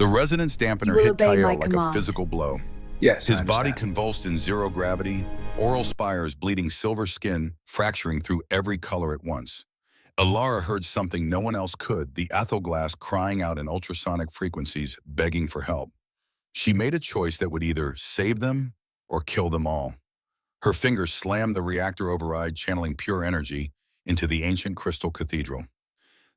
The resonance You dampener will hit obey my Kyle like a command. physical blow. Yes, I His body understand. convulsed in zero gravity, oral spires bleeding silver skin, fracturing through every color at once. Alara heard something no one else could, the Athelglass crying out in ultrasonic frequencies, begging for help. She made a choice that would either save them or kill them all. Her fingers slammed the reactor override, channeling pure energy into the ancient crystal cathedral.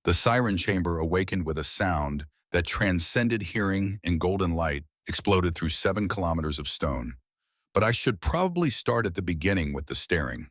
The siren chamber awakened with a sound that transcended hearing, and golden light exploded through 7 kilometers of stone. But I should probably start at the beginning with the staring.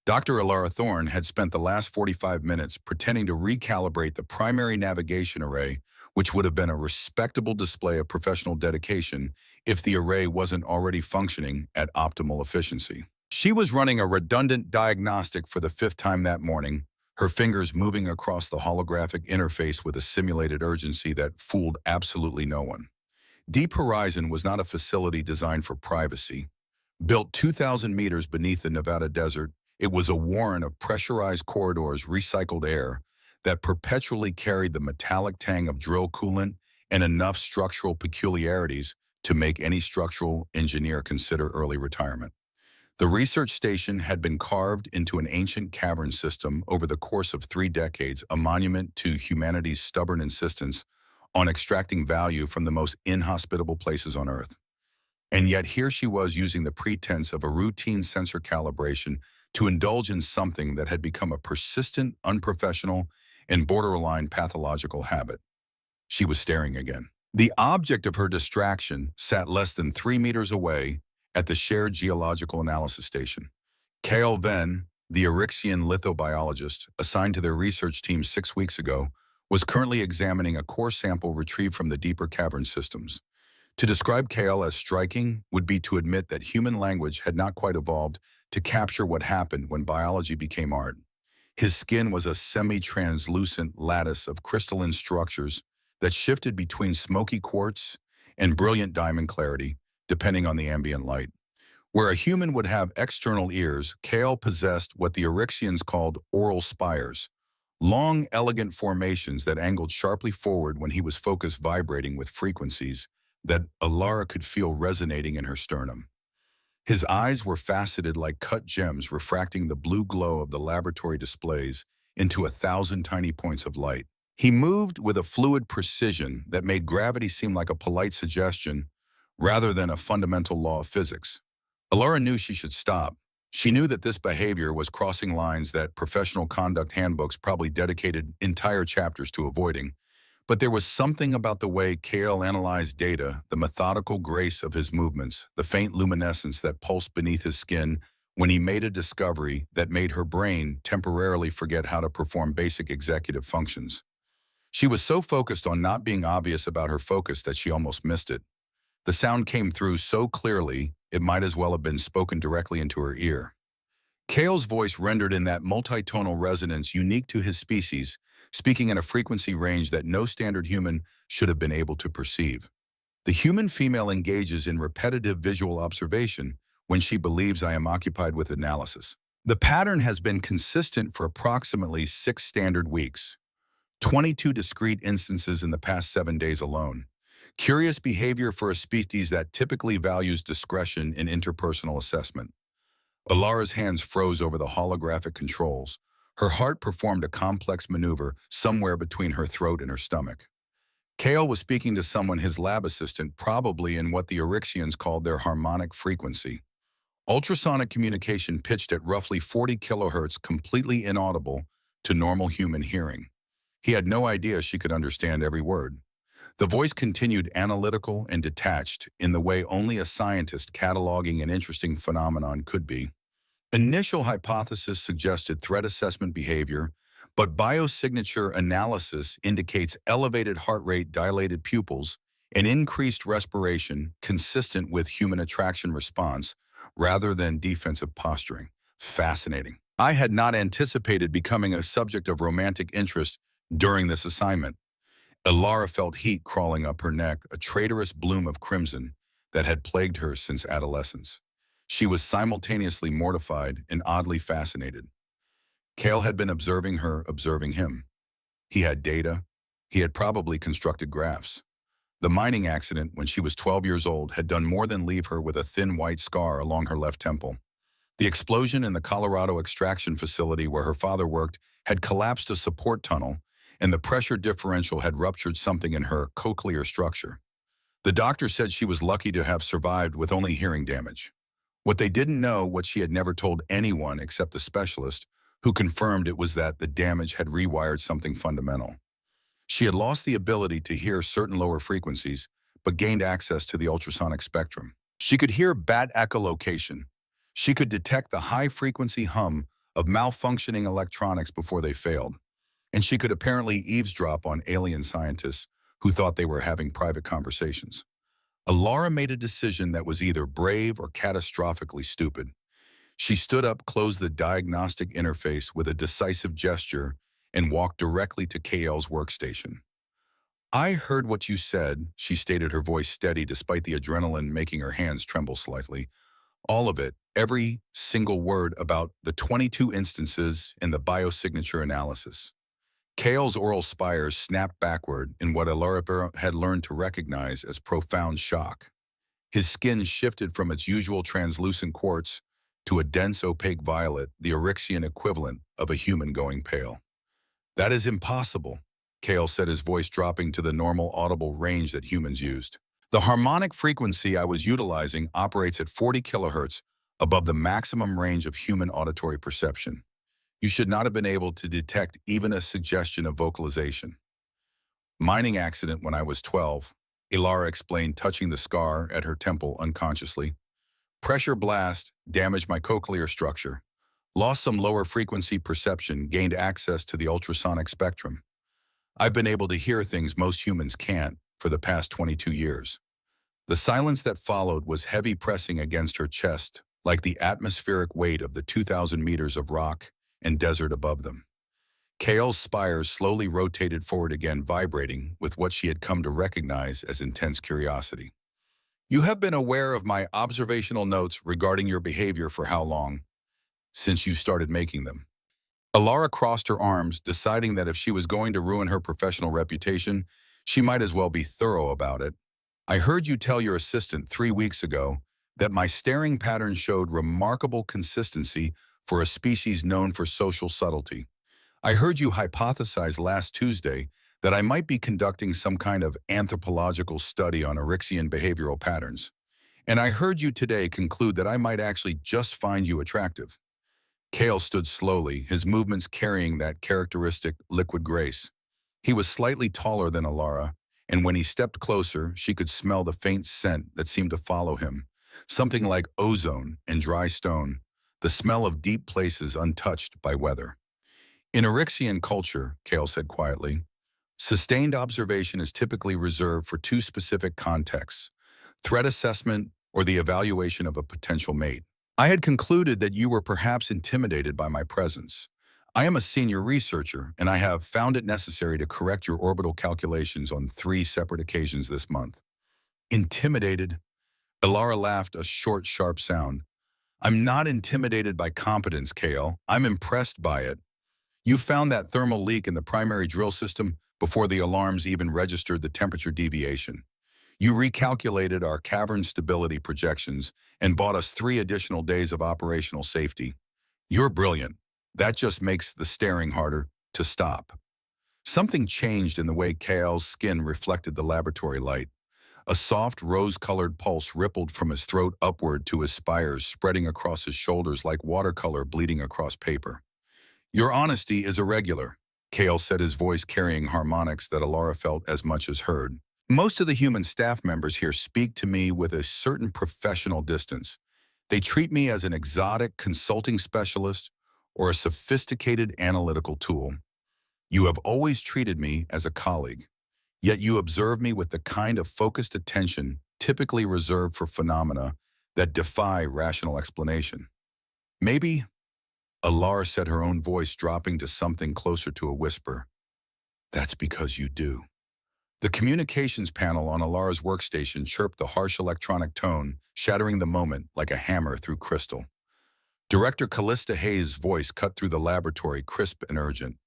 Dr. Alara Thorne had spent the last 45 minutes pretending to recalibrate the primary navigation array, which would have been a respectable display of professional dedication if the array wasn't already functioning at optimal efficiency. She was running a redundant diagnostic for the 5th time that morning, her fingers moving across the holographic interface with a simulated urgency that fooled absolutely no one. Deep Horizon was not a facility designed for privacy. Built 2,000 meters beneath the Nevada desert, it was a warren of pressurized corridors, recycled air that perpetually carried the metallic tang of drill coolant and enough structural peculiarities to make any structural engineer consider early retirement. The research station had been carved into an ancient cavern system over the course of 3 decades, a monument to humanity's stubborn insistence on extracting value from the most inhospitable places on Earth. And yet here she was using the pretense of a routine sensor calibration to indulge in something that had become a persistent, unprofessional, and borderline pathological habit. She was staring again. The object of her distraction sat less than 3 meters away at the shared geological analysis station. Kale Venn, the Eryxian lithobiologist assigned to their research team 6 weeks ago, was currently examining a core sample retrieved from the deeper cavern systems. To describe Kale as striking would be to admit that human language had not quite evolved to capture what happened when biology became art. His skin was a semi-translucent lattice of crystalline structures that shifted between smoky quartz and brilliant diamond clarity, depending on the ambient light. Where a human would have external ears, Kale possessed what the Eryxians called oral spires, long, elegant formations that angled sharply forward when he was focused, vibrating with frequencies that Alara could feel resonating in her sternum. His eyes were faceted like cut gems, refracting the blue glow of the laboratory displays into 1,000 tiny points of light. He moved with a fluid precision that made gravity seem like a polite suggestion rather than a fundamental law of physics. Alara knew she should stop. She knew that this behavior was crossing lines that professional conduct handbooks probably dedicated entire chapters to avoiding. But there was something about the way Kale analyzed data, the methodical grace of his movements, the faint luminescence that pulsed beneath his skin when he made a discovery that made her brain temporarily forget how to perform basic executive functions. She was so focused on not being obvious about her focus that she almost missed it. The sound came through so clearly, it might as well have been spoken directly into her ear. Kale's voice rendered in that multitonal resonance unique to his species, speaking in a frequency range that no standard human should have been able to perceive. The human female engages in repetitive visual observation when she believes I am occupied with analysis. The pattern has been consistent for approximately 6 standard weeks, 22 discrete instances in the past 7 days alone. Curious behavior for a species that typically values discretion in interpersonal assessment. Alara's hands froze over the holographic controls. Her heart performed a complex maneuver somewhere between her throat and her stomach. Kale was speaking to someone, his lab assistant, probably in what the Eryxians called their harmonic frequency. Ultrasonic communication pitched at roughly 40 kilohertz, completely inaudible to normal human hearing. He had no idea she could understand every word. The voice continued analytical and detached in the way only a scientist cataloging an interesting phenomenon could be. Initial hypothesis suggested threat assessment behavior, but biosignature analysis indicates elevated heart rate, dilated pupils, and increased respiration consistent with human attraction response rather than defensive posturing. Fascinating. I had not anticipated becoming a subject of romantic interest during this assignment. Alara felt heat crawling up her neck, a traitorous bloom of crimson that had plagued her since adolescence. She was simultaneously mortified and oddly fascinated. Kale had been observing her, observing him. He had data. He had probably constructed graphs. The mining accident when she was 12 years old had done more than leave her with a thin white scar along her left temple. The explosion in the Colorado extraction facility where her father worked had collapsed a support tunnel, and the pressure differential had ruptured something in her cochlear structure. The doctor said she was lucky to have survived with only hearing damage. What they didn't know, what she had never told anyone except the specialist, who confirmed it, was that the damage had rewired something fundamental. She had lost the ability to hear certain lower frequencies, but gained access to the ultrasonic spectrum. She could hear bat echolocation. She could detect the high-frequency hum of malfunctioning electronics before they failed. And she could apparently eavesdrop on alien scientists who thought they were having private conversations. Alara made a decision that was either brave or catastrophically stupid. She stood up, closed the diagnostic interface with a decisive gesture, and walked directly to KL's workstation. "I heard what you said," she stated, her voice steady despite the adrenaline making her hands tremble slightly. "All of it, every single word about the 22 instances in the biosignature analysis." KL's oral spires snapped backward in what Alara had learned to recognize as profound shock. His skin shifted from its usual translucent quartz to a dense opaque violet, the Eryxian equivalent of a human going pale. "That is impossible," Kale said, his voice dropping to the normal audible range that humans used. "The harmonic frequency I was utilizing operates at 40 kilohertz above the maximum range of human auditory perception. You should not have been able to detect even a suggestion of vocalization." "Mining accident when I was 12, Ilara explained, touching the scar at her temple unconsciously. "Pressure blast damaged my cochlear structure. Lost some lower frequency perception, gained access to the ultrasonic spectrum. I've been able to hear things most humans can't for the past 22 years. The silence that followed was heavy pressing against her chest, like the atmospheric weight of the 2,000 meters of rock and desert above them. Kale's spires slowly rotated forward again, vibrating with what she had come to recognize as intense curiosity. "You have been aware of my observational notes regarding your behavior for how long?" "Since you started making them." Alara crossed her arms, deciding that if she was going to ruin her professional reputation, she might as well be thorough about it. "I heard you tell your assistant 3 weeks ago that my staring pattern showed remarkable consistency for a species known for social subtlety. I heard you hypothesize last Tuesday that I might be conducting some kind of anthropological study on Eryxian behavioral patterns. And I heard you today conclude that I might actually just find you attractive." Kale stood slowly, his movements carrying that characteristic liquid grace. He was slightly taller than Alara, and when he stepped closer, she could smell the faint scent that seemed to follow him, something like ozone and dry stone, the smell of deep places untouched by weather. "In Eryxian culture," Kale said quietly, "sustained observation is typically reserved for two specific contexts: threat assessment or the evaluation of a potential mate. I had concluded that you were perhaps intimidated by my presence. I am a senior researcher, and I have found it necessary to correct your orbital calculations on 3 separate occasions this month." "Intimidated?" Alara laughed, a short, sharp sound. "I'm not intimidated by competence, Kale. I'm impressed by it. You found that thermal leak in the primary drill system before the alarms even registered the temperature deviation. You recalculated our cavern stability projections and bought us 3 additional days of operational safety. You're brilliant. That just makes the staring harder to stop." Something changed in the way Kale's skin reflected the laboratory light. A soft, rose-colored pulse rippled from his throat upward to his spires, spreading across his shoulders like watercolor bleeding across paper. "Your honesty is irregular," Kale said, his voice carrying harmonics that Alara felt as much as heard. "Most of the human staff members here speak to me with a certain professional distance. They treat me as an exotic consulting specialist or a sophisticated analytical tool. You have always treated me as a colleague, yet you observe me with the kind of focused attention typically reserved for phenomena that defy rational explanation. Maybe," Alara said, her own voice dropping to something closer to a whisper, "that's because you do." The communications panel on Alara's workstation chirped the harsh electronic tone, shattering the moment like a hammer through crystal. Director Callista Hayes' voice cut through the laboratory, crisp and urgent.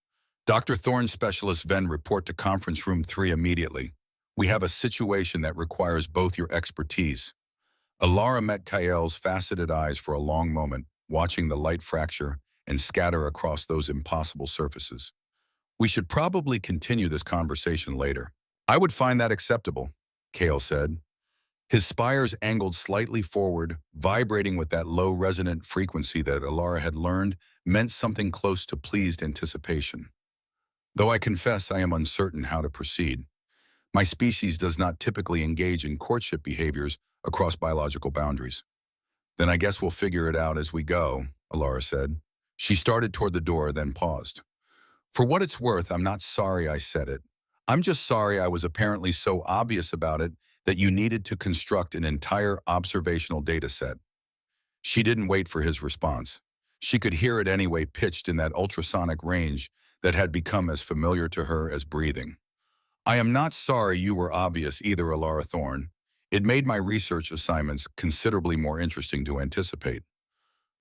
"Dr. Thorne, Specialist Ven, report to Conference Room 3 immediately." We have a situation that requires both your expertise. Alara met Kael's faceted eyes for a long moment, watching the light fracture and scatter across those impossible surfaces. We should probably continue this conversation later. I would find that acceptable, Kael said. His spires angled slightly forward, vibrating with that low resonant frequency that Alara had learned meant something close to pleased anticipation. Though I confess I am uncertain how to proceed. My species does not typically engage in courtship behaviors across biological boundaries. Then I guess we'll figure it out as we go, Alara said. She started toward the door, then paused. For what it's worth, I'm not sorry I said it. I'm just sorry I was apparently so obvious about it that you needed to construct an entire observational data set. She didn't wait for his response. She could hear it anyway, pitched in that ultrasonic range that had become as familiar to her as breathing. I am not sorry you were obvious either, Alara Thorne. It made my research assignments considerably more interesting to anticipate.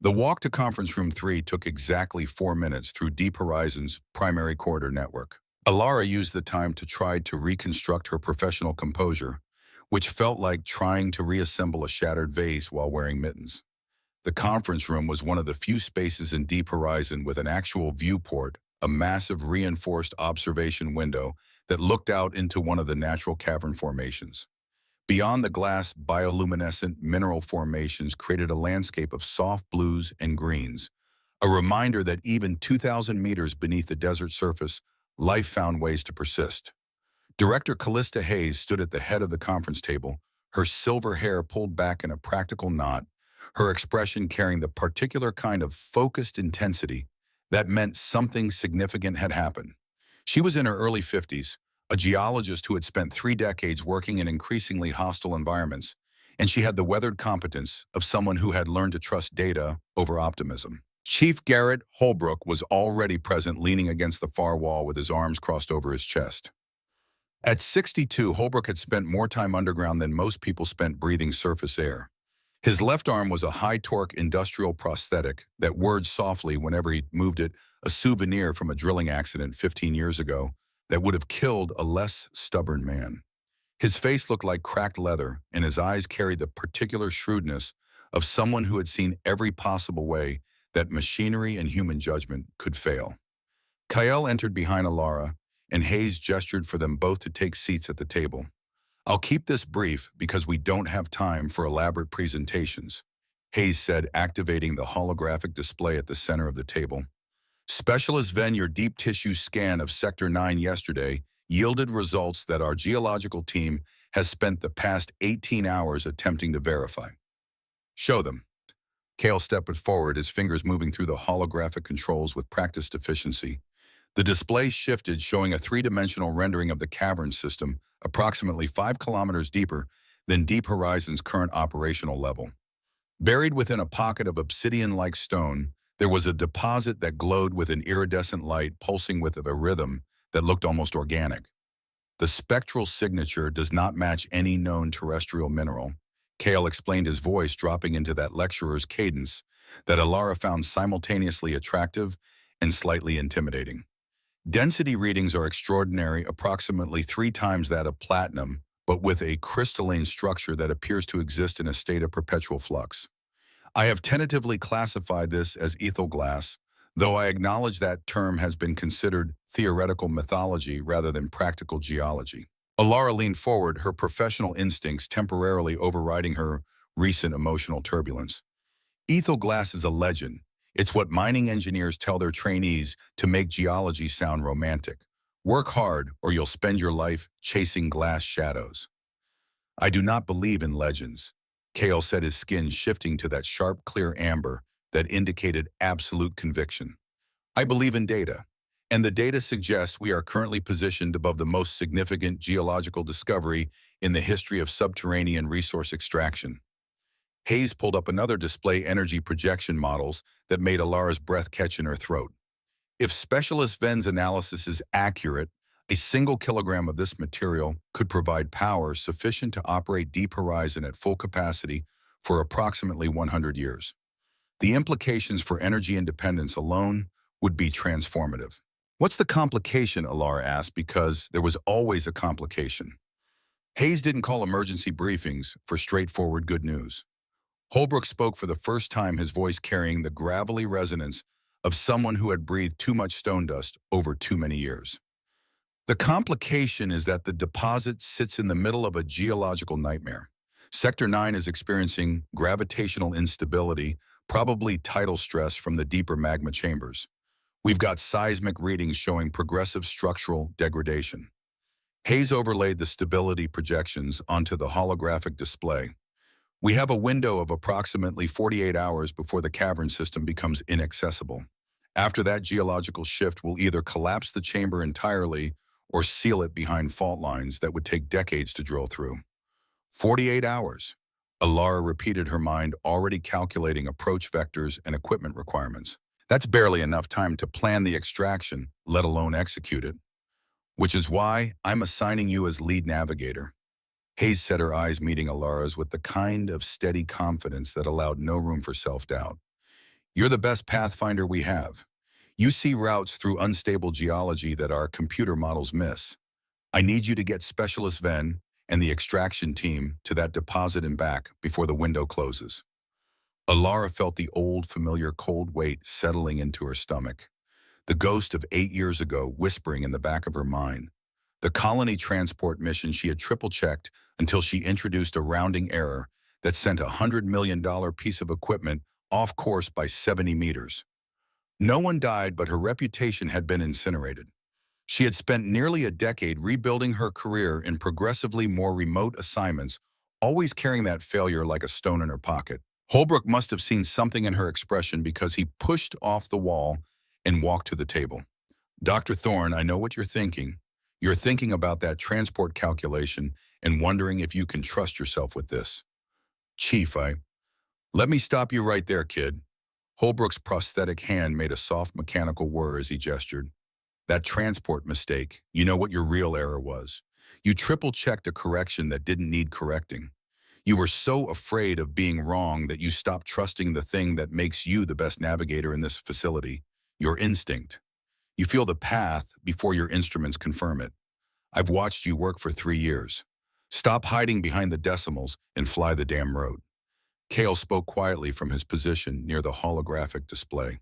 The walk to conference room 3 took exactly 4 minutes through Deep Horizon's primary corridor network. Alara used the time to try to reconstruct her professional composure, which felt like trying to reassemble a shattered vase while wearing mittens. The conference room was one of the few spaces in Deep Horizon with an actual viewport, a massive reinforced observation window that looked out into one of the natural cavern formations. Beyond the glass, bioluminescent mineral formations created a landscape of soft blues and greens, a reminder that even 2,000 meters beneath the desert surface, life found ways to persist. Director Callista Hayes stood at the head of the conference table, her silver hair pulled back in a practical knot, her expression carrying the particular kind of focused intensity that meant something significant had happened. She was in her early 50s, a geologist who had spent 3 decades working in increasingly hostile environments, and she had the weathered competence of someone who had learned to trust data over optimism. Chief Garrett Holbrook was already present, leaning against the far wall with his arms crossed over his chest. At 62, Holbrook had spent more time underground than most people spent breathing surface air. His left arm was a high-torque industrial prosthetic that whirred softly whenever he moved it, a souvenir from a drilling accident 15 years ago that would have killed a less stubborn man. His face looked like cracked leather, and his eyes carried the particular shrewdness of someone who had seen every possible way that machinery and human judgment could fail. Kael entered behind Alara, and Hayes gestured for them both to take seats at the table. I'll keep this brief because we don't have time for elaborate presentations, Hayes said, activating the holographic display at the center of the table. Specialist Ven, your deep tissue scan of Sector 9 yesterday yielded results that our geological team has spent the past 18 hours attempting to verify. Show them. Kael stepped forward, his fingers moving through the holographic controls with practiced efficiency. The display shifted, showing a 3-dimensional rendering of the cavern system approximately 5 kilometers deeper than Deep Horizon's current operational level. Buried within a pocket of obsidian-like stone, there was a deposit that glowed with an iridescent light pulsing with a rhythm that looked almost organic. The spectral signature does not match any known terrestrial mineral. Kael explained, his voice dropping into that lecturer's cadence that Alara found simultaneously attractive and slightly intimidating. Density readings are extraordinary, approximately 3 times that of platinum, but with a crystalline structure that appears to exist in a state of perpetual flux. I have tentatively classified this as ethel glass, though I acknowledge that term has been considered theoretical mythology rather than practical geology. Alara leaned forward, her professional instincts temporarily overriding her recent emotional turbulence. Ethel glass is a legend. It's what mining engineers tell their trainees to make geology sound romantic. Work hard, or you'll spend your life chasing glass shadows. I do not believe in legends. Kael said, his skin shifting to that sharp, clear amber that indicated absolute conviction. I believe in data, and the data suggests we are currently positioned above the most significant geological discovery in the history of subterranean resource extraction. Hayes pulled up another display, energy projection models that made Alara's breath catch in her throat. If Specialist Ven's analysis is accurate, a single kilogram of this material could provide power sufficient to operate Deep Horizon at full capacity for approximately 100 years. The implications for energy independence alone would be transformative. What's the complication? Alara asked, because there was always a complication. Hayes didn't call emergency briefings for straightforward good news. Holbrook spoke for the first time, his voice carrying the gravelly resonance of someone who had breathed too much stone dust over too many years. The complication is that the deposit sits in the middle of a geological nightmare. Sector 9 is experiencing gravitational instability, probably tidal stress from the deeper magma chambers. We've got seismic readings showing progressive structural degradation. Hayes overlaid the stability projections onto the holographic display. We have a window of approximately 48 hours before the cavern system becomes inaccessible. After that geological shift will either collapse the chamber entirely or seal it behind fault lines that would take decades to drill through. 48 hours. Alara repeated, her mind already calculating approach vectors and equipment requirements. That's barely enough time to plan the extraction, let alone execute it. Which is why I'm assigning you as lead navigator. Hayes said, her eyes meeting Alara's with the kind of steady confidence that allowed no room for self-doubt. You're the best pathfinder we have. You see routes through unstable geology that our computer models miss. I need you to get Specialist Ven and the extraction team to that deposit and back before the window closes. Alara felt the old, familiar cold weight settling into her stomach. The ghost of 8 years ago whispering in the back of her mind. The colony transport mission she had triple-checked until she introduced a rounding error that sent a $100 million piece of equipment off course by 70 meters. No one died, but her reputation had been incinerated. She had spent nearly a decade rebuilding her career in progressively more remote assignments, always carrying that failure like a stone in her pocket. Holbrook must have seen something in her expression because he pushed off the wall and walked to the table. Dr. Thorne, I know what you're thinking. You're thinking about that transport calculation and wondering if you can trust yourself with this. Chief, let me stop you right there, kid. Holbrook's prosthetic hand made a soft mechanical whir as he gestured. That transport mistake, you know what your real error was. You triple-checked a correction that didn't need correcting. You were so afraid of being wrong that you stopped trusting the thing that makes you the best navigator in this facility, your instinct. You feel the path before your instruments confirm it. I've watched you work for 3 years. Stop hiding behind the decimals and fly the damn road. Cale spoke quietly from his position near the holographic display.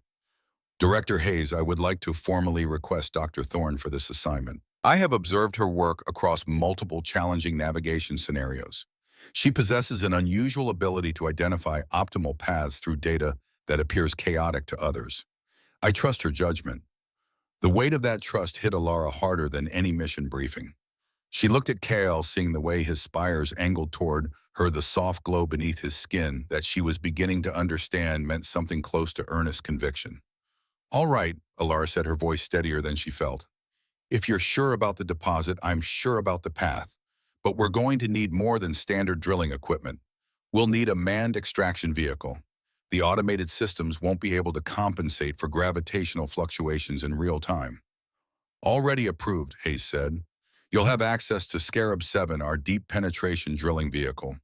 Director Hayes, I would like to formally request Dr. Thorne for this assignment. I have observed her work across multiple challenging navigation scenarios. She possesses an unusual ability to identify optimal paths through data that appears chaotic to others. I trust her judgment. The weight of that trust hit Alara harder than any mission briefing. She looked at Cale, seeing the way his spires angled toward her, the soft glow beneath his skin that she was beginning to understand meant something close to earnest conviction. All right, Alara said, her voice steadier than she felt. If you're sure about the deposit, I'm sure about the path. But we're going to need more than standard drilling equipment. We'll need a manned extraction vehicle. The automated systems won't be able to compensate for gravitational fluctuations in real time. Already approved, Hayes said. You'll have access to Scarab 7, our deep penetration drilling vehicle.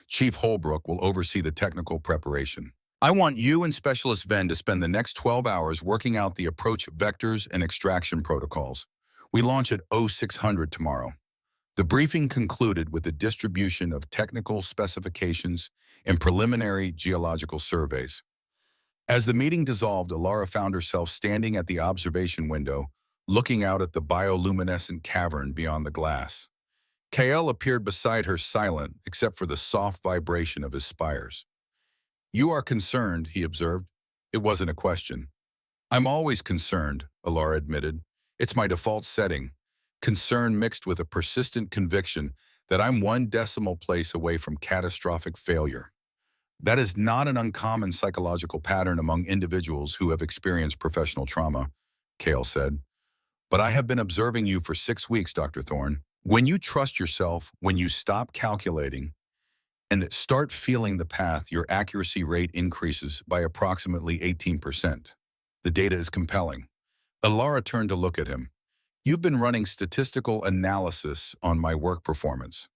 Chief Holbrook will oversee the technical preparation. I want you and Specialist Ven to spend the next 12 hours working out the approach vectors and extraction protocols. We launch at 0600 tomorrow. The briefing concluded with the distribution of technical specifications and preliminary geological surveys. As the meeting dissolved, Alara found herself standing at the observation window, looking out at the bioluminescent cavern beyond the glass. Kael appeared beside her, silent except for the soft vibration of his spires. You are concerned, he observed. It wasn't a question. I'm always concerned, Alara admitted. It's my default setting. Concern mixed with a persistent conviction that I'm one decimal place away from catastrophic failure. That is not an uncommon psychological pattern among individuals who have experienced professional trauma, Cale said. But I have been observing you for 6 weeks, Dr. Thorne. When you trust yourself, when you stop calculating and start feeling the path, your accuracy rate increases by approximately 18%. The data is compelling. Alara turned to look at him. You've been running statistical analysis on my work performance.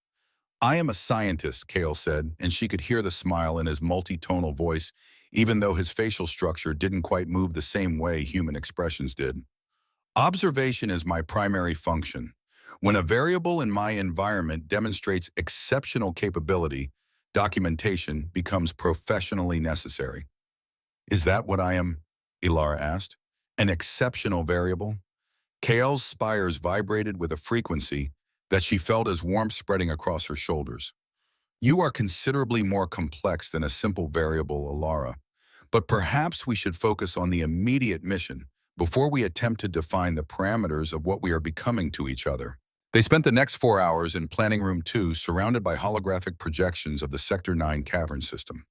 I am a scientist, Cale said, and she could hear the smile in his multi-tonal voice, even though his facial structure didn't quite move the same way human expressions did. Observation is my primary function. When a variable in my environment demonstrates exceptional capability, documentation becomes professionally necessary. Is that what I am? Ilara asked. An exceptional variable? Kael's spires vibrated with a frequency that she felt as warmth spreading across her shoulders. You are considerably more complex than a simple variable, Ilara, but perhaps we should focus on the immediate mission before we attempt to define the parameters of what we are becoming to each other. They spent the next 4 hours in Planning Room 2 surrounded by holographic projections of the Sector 9 cavern system.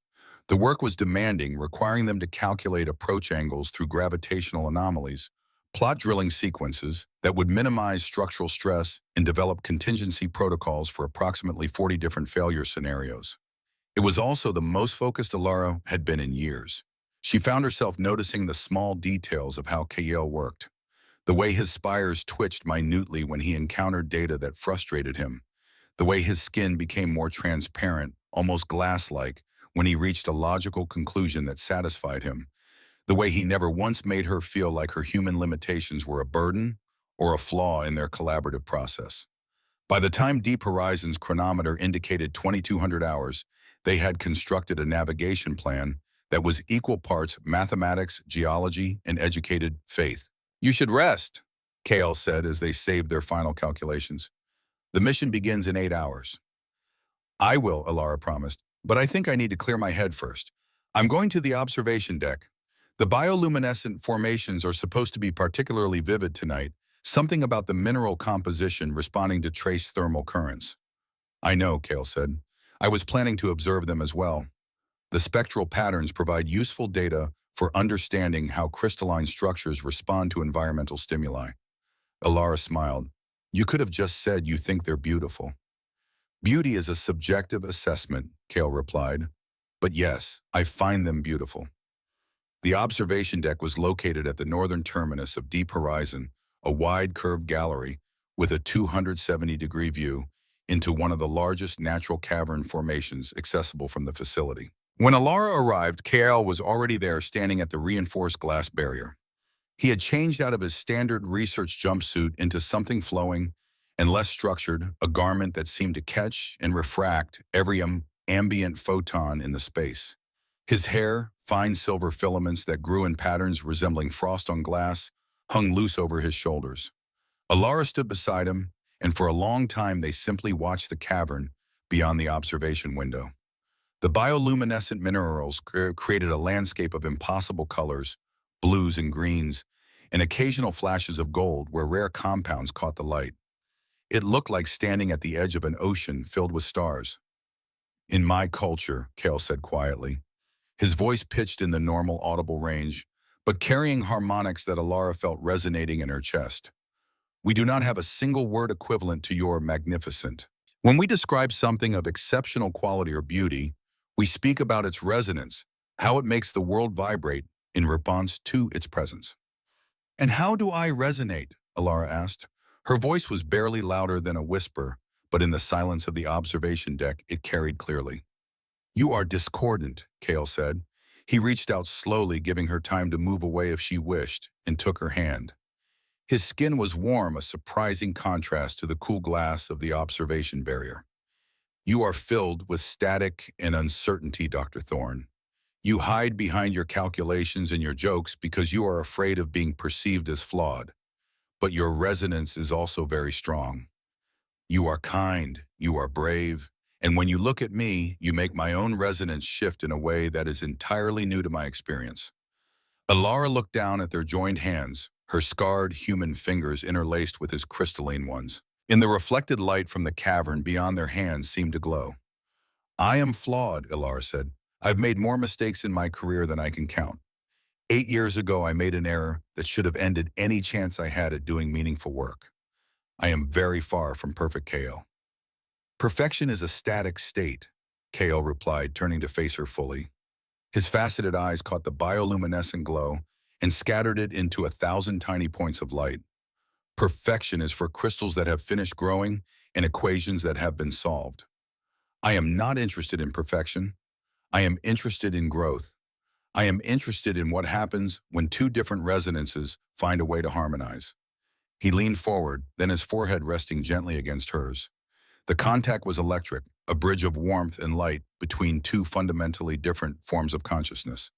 The work was demanding, requiring them to calculate approach angles through gravitational anomalies, plot drilling sequences that would minimize structural stress, and develop contingency protocols for approximately 40 different failure scenarios. It was also the most focused Ilara had been in years. She found herself noticing the small details of how Kael worked. The way his spires twitched minutely when he encountered data that frustrated him. The way his skin became more transparent, almost glass-like, when he reached a logical conclusion that satisfied him. The way he never once made her feel like her human limitations were a burden or a flaw in their collaborative process. By the time Deep Horizon's chronometer indicated 2,200 hours, they had constructed a navigation plan that was equal parts mathematics, geology, and educated faith. You should rest, Kael said as they saved their final calculations. The mission begins in 8 hours. I will, Ilara promised, but I think I need to clear my head first. I'm going to the observation deck. The bioluminescent formations are supposed to be particularly vivid tonight, something about the mineral composition responding to trace thermal currents. I know, Kael said. I was planning to observe them as well. The spectral patterns provide useful data for understanding how crystalline structures respond to environmental stimuli. Ilara smiled. You could have just said you think they're beautiful. Beauty is a subjective assessment, Kael replied. But yes, I find them beautiful. The observation deck was located at the northern terminus of Deep Horizon, a wide curved gallery with a 270-degree view into one of the largest natural cavern formations accessible from the facility. When Ilara arrived, Kael was already there standing at the reinforced glass barrier. He had changed out of his standard research jumpsuit into something flowing and less structured, a garment that seemed to catch and refract every ambient photon in the space. His hair, fine silver filaments that grew in patterns resembling frost on glass, hung loose over his shoulders. Ilara stood beside him, and for a long time they simply watched the cavern beyond the observation window. The bioluminescent minerals created a landscape of impossible colors, blues and greens, and occasional flashes of gold where rare compounds caught the light. It looked like standing at the edge of an ocean filled with stars. In my culture, Kael said quietly, his voice pitched in the normal audible range, but carrying harmonics that Ilara felt resonating in her chest. We do not have a single word equivalent to your magnificent. When we describe something of exceptional quality or beauty, we speak about its resonance, how it makes the world vibrate in response to its presence. And how do I resonate? Ilara asked. Her voice was barely louder than a whisper, but in the silence of the observation deck, it carried clearly. You are discordant, Kael said. He reached out slowly, giving her time to move away if she wished, and took her hand. His skin was warm, a surprising contrast to the cool glass of the observation barrier. You are filled with static and uncertainty, Dr. Thorne. You hide behind your calculations and your jokes because you are afraid of being perceived as flawed. But your resonance is also very strong. You are kind, you are brave, and when you look at me, you make my own resonance shift in a way that is entirely new to my experience. Ilara looked down at their joined hands, her scarred human fingers interlaced with his crystalline ones. In the reflected light from the cavern beyond their hands seemed to glow. I am flawed, Ilara said. I've made more mistakes in my career than I can count. 8 years ago, I made an error that should have ended any chance I had at doing meaningful work. I am very far from perfect, Kael. Perfection is a static state, Kael replied, turning to face her fully. His faceted eyes caught the bioluminescent glow and scattered it into 1,000 tiny points of light. Perfection is for crystals that have finished growing and equations that have been solved. I am not interested in perfection. I am interested in growth. I am interested in what happens when two different resonances find a way to harmonize. He leaned forward, then his forehead resting gently against hers. The contact was electric, a bridge of warmth and light between two fundamentally different forms of consciousness.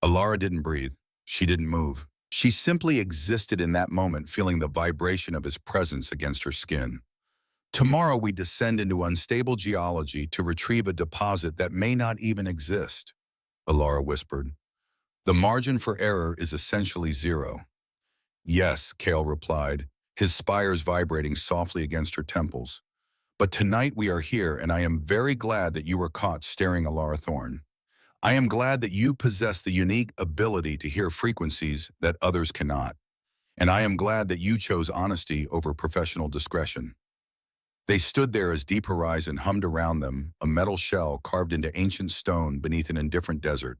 Alara didn't breathe. She didn't move. She simply existed in that moment, feeling the vibration of his presence against her skin. Tomorrow we descend into unstable geology to retrieve a deposit that may not even exist, Alara whispered. The margin for error is essentially zero. Yes, Kale replied, his spires vibrating softly against her temples. But tonight we are here, and I am very glad that you were caught staring Alara Thorne. I am glad that you possess the unique ability to hear frequencies that others cannot. And I am glad that you chose honesty over professional discretion. They stood there as Deep Horizon hummed around them, a metal shell carved into ancient stone beneath an indifferent desert.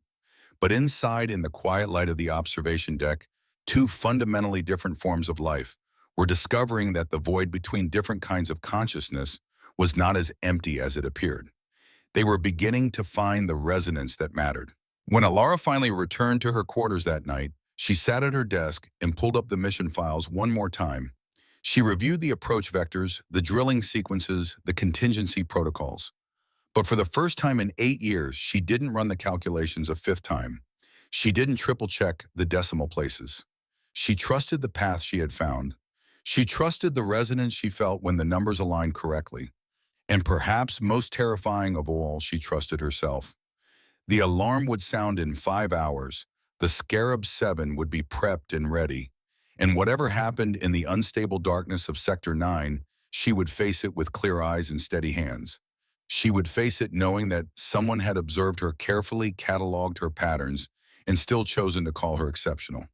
But inside, in the quiet light of the observation deck, two fundamentally different forms of life were discovering that the void between different kinds of consciousness was not as empty as it appeared. They were beginning to find the resonance that mattered. When Alara finally returned to her quarters that night, she sat at her desk and pulled up the mission files one more time. She reviewed the approach vectors, the drilling sequences, the contingency protocols. But for the first time in 8 years, she didn't run the calculations a fifth time. She didn't triple-check the decimal places. She trusted the path she had found. She trusted the resonance she felt when the numbers aligned correctly. And perhaps most terrifying of all, she trusted herself. The alarm would sound in 5 hours. The Scarab 7 would be prepped and ready. And whatever happened in the unstable darkness of Sector 9, she would face it with clear eyes and steady hands. She would face it knowing that someone had observed her carefully, cataloged her patterns, and still chosen to call her exceptional.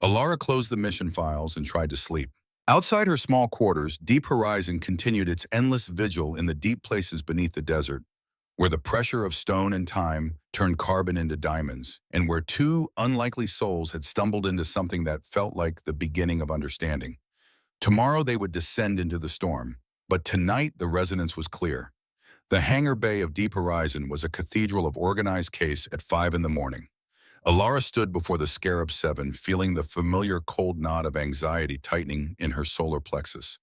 Alara closed the mission files and tried to sleep. Outside her small quarters, Deep Horizon continued its endless vigil in the deep places beneath the desert, where the pressure of stone and time turned carbon into diamonds, and where two unlikely souls had stumbled into something that felt like the beginning of understanding. Tomorrow they would descend into the storm, but tonight the resonance was clear. The hangar bay of Deep Horizon was a cathedral of organized case at 5 in the morning. Alara stood before the Scarab 7, feeling the familiar cold knot of anxiety tightening in her solar plexus.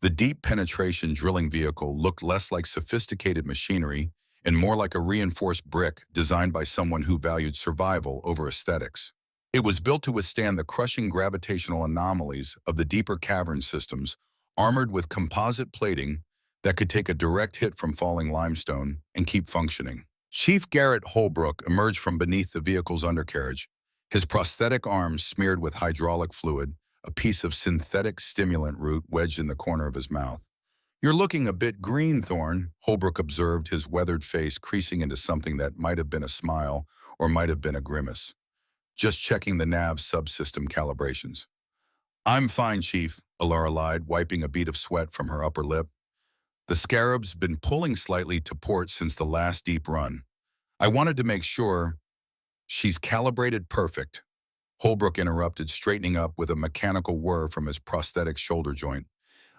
The deep penetration drilling vehicle looked less like sophisticated machinery and more like a reinforced brick designed by someone who valued survival over aesthetics. It was built to withstand the crushing gravitational anomalies of the deeper cavern systems, armored with composite plating that could take a direct hit from falling limestone and keep functioning. Chief Garrett Holbrook emerged from beneath the vehicle's undercarriage, his prosthetic arms smeared with hydraulic fluid, a piece of synthetic stimulant root wedged in the corner of his mouth. "You're looking a bit green, Thorne," Holbrook observed, his weathered face creasing into something that might have been a smile or might have been a grimace. "Just checking the nav subsystem calibrations." "I'm fine, Chief," Alara lied, wiping a bead of sweat from her upper lip. "The Scarab's been pulling slightly to port since the last deep run. I wanted to make sure she's calibrated perfect." Holbrook interrupted, straightening up with a mechanical whir from his prosthetic shoulder joint.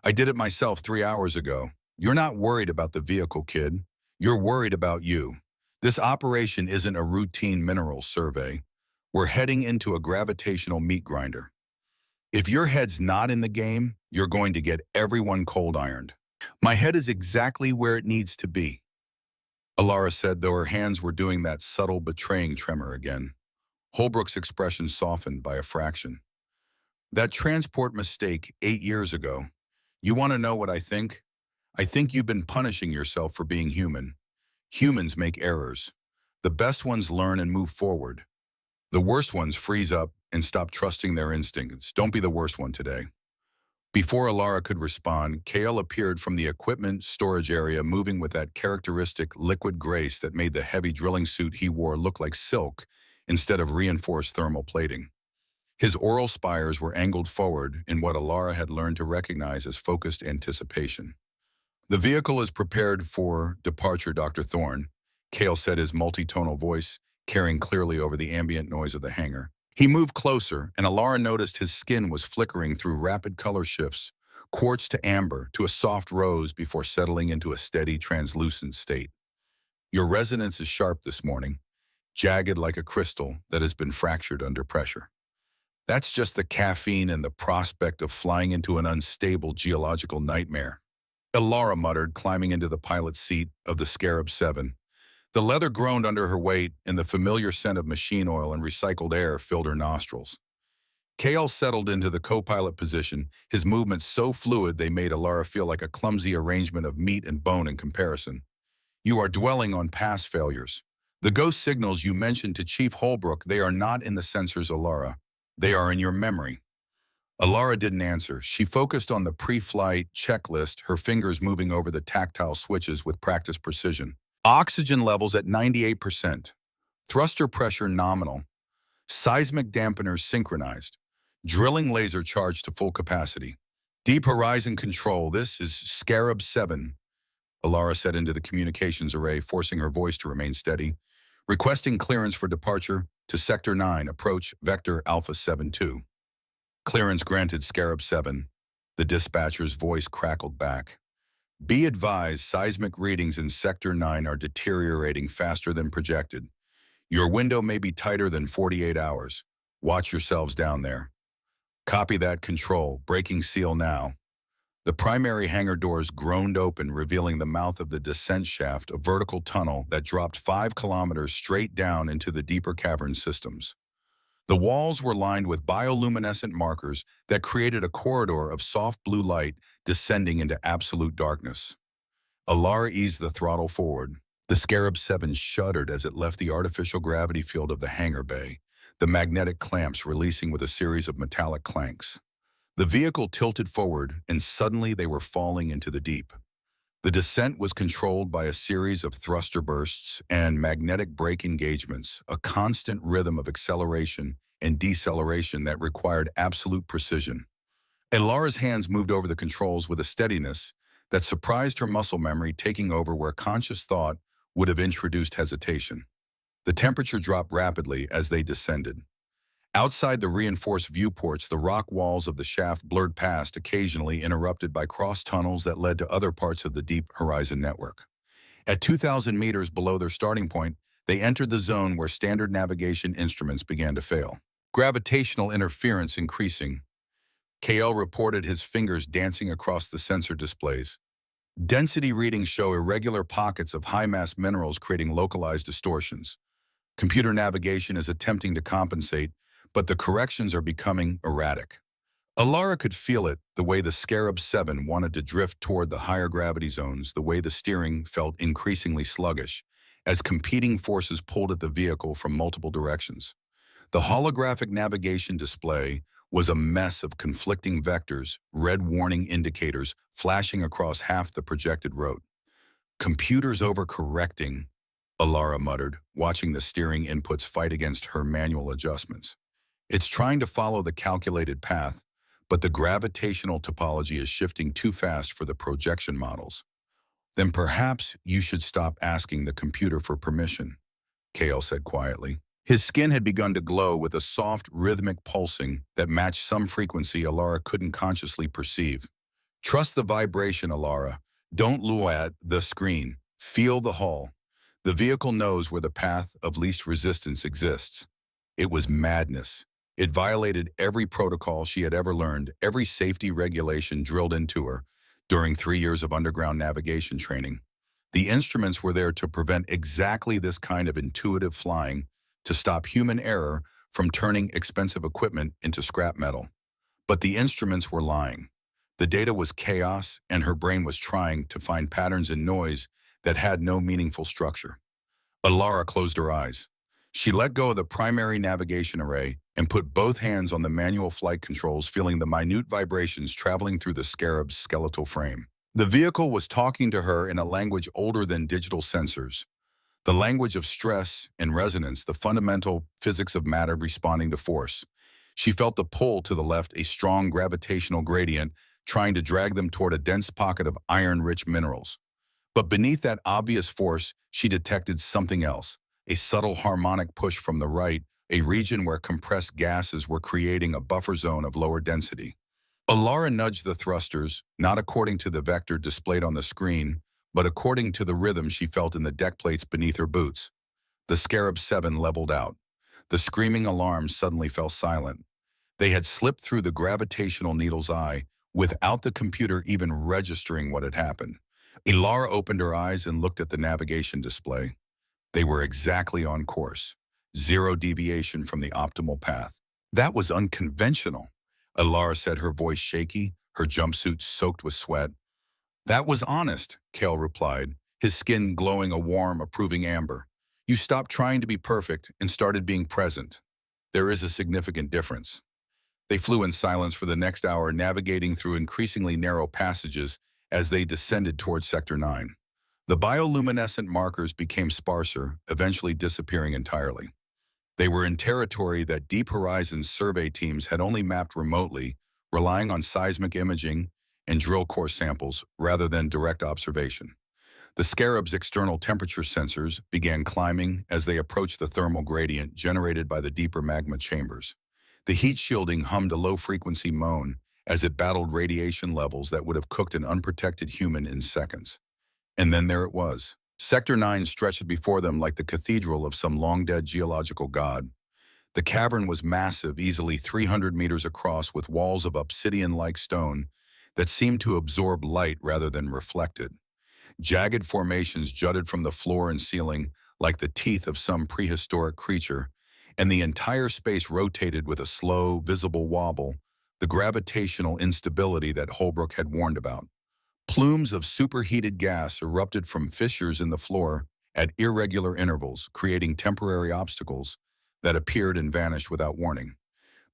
"I did it myself 3 hours ago. You're not worried about the vehicle, kid. You're worried about you. This operation isn't a routine mineral survey. We're heading into a gravitational meat grinder. If your head's not in the game, you're going to get everyone cold ironed." "My head is exactly where it needs to be," Alara said, though her hands were doing that subtle, betraying tremor again. Holbrook's expression softened by a fraction. "That transport mistake 8 years ago. You want to know what I think? I think you've been punishing yourself for being human. Humans make errors. The best ones learn and move forward. The worst ones freeze up and stop trusting their instincts. Don't be the worst one today." Before Alara could respond, Kale appeared from the equipment storage area, moving with that characteristic liquid grace that made the heavy drilling suit he wore look like silk instead of reinforced thermal plating. His oral spires were angled forward in what Alara had learned to recognize as focused anticipation. "The vehicle is prepared for departure, Dr. Thorne," Kale said, his multi-tonal voice carrying clearly over the ambient noise of the hangar. He moved closer, and Alara noticed his skin was flickering through rapid color shifts, quartz to amber to a soft rose before settling into a steady, translucent state. "Your resonance is sharp this morning, jagged like a crystal that has been fractured under pressure." That's just the caffeine and the prospect of flying into an unstable geological nightmare. Ilara muttered, climbing into the pilot's seat of the Scarab 7. The leather groaned under her weight, and the familiar scent of machine oil and recycled air filled her nostrils. Kale settled into the co-pilot position, his movements so fluid they made Ilara feel like a clumsy arrangement of meat and bone in comparison. You are dwelling on past failures. The ghost signals you mentioned to Chief Holbrook, they are not in the sensors, Ilara. They are in your memory. Ilara didn't answer. She focused on the pre-flight checklist, her fingers moving over the tactile switches with practiced precision. Oxygen levels at 98%. Thruster pressure nominal. Seismic dampeners synchronized. Drilling laser charged to full capacity. Deep horizon control, this is Scarab 7. Ilara said into the communications array, forcing her voice to remain steady. Requesting clearance for departure to Sector 9, approach Vector Alpha 72. Clearance granted, Scarab 7. The dispatcher's voice crackled back. Be advised, seismic readings in Sector 9 are deteriorating faster than projected. Your window may be tighter than 48 hours. Watch yourselves down there. Copy that, Control. Breaking seal now. The primary hangar doors groaned open, revealing the mouth of the descent shaft, a vertical tunnel that dropped 5 kilometers straight down into the deeper cavern systems. The walls were lined with bioluminescent markers that created a corridor of soft blue light descending into absolute darkness. Ilara eased the throttle forward. The Scarab 7 shuddered as it left the artificial gravity field of the hangar bay, the magnetic clamps releasing with a series of metallic clanks. The vehicle tilted forward, and suddenly they were falling into the deep. The descent was controlled by a series of thruster bursts and magnetic brake engagements, a constant rhythm of acceleration and deceleration that required absolute precision. Ilara's hands moved over the controls with a steadiness that surprised her muscle memory, taking over where conscious thought would have introduced hesitation. The temperature dropped rapidly as they descended. Outside the reinforced viewports, the rock walls of the shaft blurred past, occasionally interrupted by cross tunnels that led to other parts of the Deep Horizon network. At 2,000 meters below their starting point, they entered the zone where standard navigation instruments began to fail. Gravitational interference increasing. KL reported, his fingers dancing across the sensor displays. Density readings show irregular pockets of high-mass minerals creating localized distortions. Computer navigation is attempting to compensate, but the corrections are becoming erratic. Ilara could feel it, the way the Scarab 7 wanted to drift toward the higher gravity zones, the way the steering felt increasingly sluggish, as competing forces pulled at the vehicle from multiple directions. The holographic navigation display was a mess of conflicting vectors, red warning indicators flashing across half the projected road. Computers overcorrecting, Ilara muttered, watching the steering inputs fight against her manual adjustments. It's trying to follow the calculated path, but the gravitational topology is shifting too fast for the projection models. Then perhaps you should stop asking the computer for permission, Kale said quietly. His skin had begun to glow with a soft, rhythmic pulsing that matched some frequency Ilara couldn't consciously perceive. Trust the vibration, Ilara. Don't look at the screen. Feel the hull. The vehicle knows where the path of least resistance exists. It was madness. It violated every protocol she had ever learned, every safety regulation drilled into her during 3 years of underground navigation training. The instruments were there to prevent exactly this kind of intuitive flying, to stop human error from turning expensive equipment into scrap metal. But the instruments were lying. The data was chaos, and her brain was trying to find patterns in noise that had no meaningful structure. Ilara closed her eyes. She let go of the primary navigation array and put both hands on the manual flight controls, feeling the minute vibrations traveling through the Scarab's skeletal frame. The vehicle was talking to her in a language older than digital sensors. The language of stress and resonance, the fundamental physics of matter responding to force. She felt the pull to the left, a strong gravitational gradient, trying to drag them toward a dense pocket of iron-rich minerals. But beneath that obvious force, she detected something else, a subtle harmonic push from the right, a region where compressed gases were creating a buffer zone of lower density. Ilara nudged the thrusters, not according to the vector displayed on the screen, but according to the rhythm she felt in the deck plates beneath her boots. The Scarab 7 leveled out. The screaming alarm suddenly fell silent. They had slipped through the gravitational needle's eye without the computer even registering what had happened. Ilara opened her eyes and looked at the navigation display. They were exactly on course. Zero deviation from the optimal path. That was unconventional. Ilara said, her voice shaky, her jumpsuit soaked with sweat. That was honest, Kale replied, his skin glowing a warm, approving amber. You stopped trying to be perfect and started being present. There is a significant difference. They flew in silence for the next hour, navigating through increasingly narrow passages as they descended towards Sector 9. The bioluminescent markers became sparser, eventually disappearing entirely. They were in territory that Deep Horizons survey teams had only mapped remotely, relying on seismic imaging and drill core samples rather than direct observation. The Scarab's external temperature sensors began climbing as they approached the thermal gradient generated by the deeper magma chambers. The heat shielding hummed a low-frequency moan as it battled radiation levels that would have cooked an unprotected human in seconds. And then there it was. Sector 9 stretched before them like the cathedral of some long-dead geological god. The cavern was massive, easily 300 meters across, with walls of obsidian-like stone that seemed to absorb light rather than reflect it. Jagged formations jutted from the floor and ceiling like the teeth of some prehistoric creature, and the entire space rotated with a slow, visible wobble, the gravitational instability that Holbrook had warned about. Plumes of superheated gas erupted from fissures in the floor at irregular intervals, creating temporary obstacles that appeared and vanished without warning.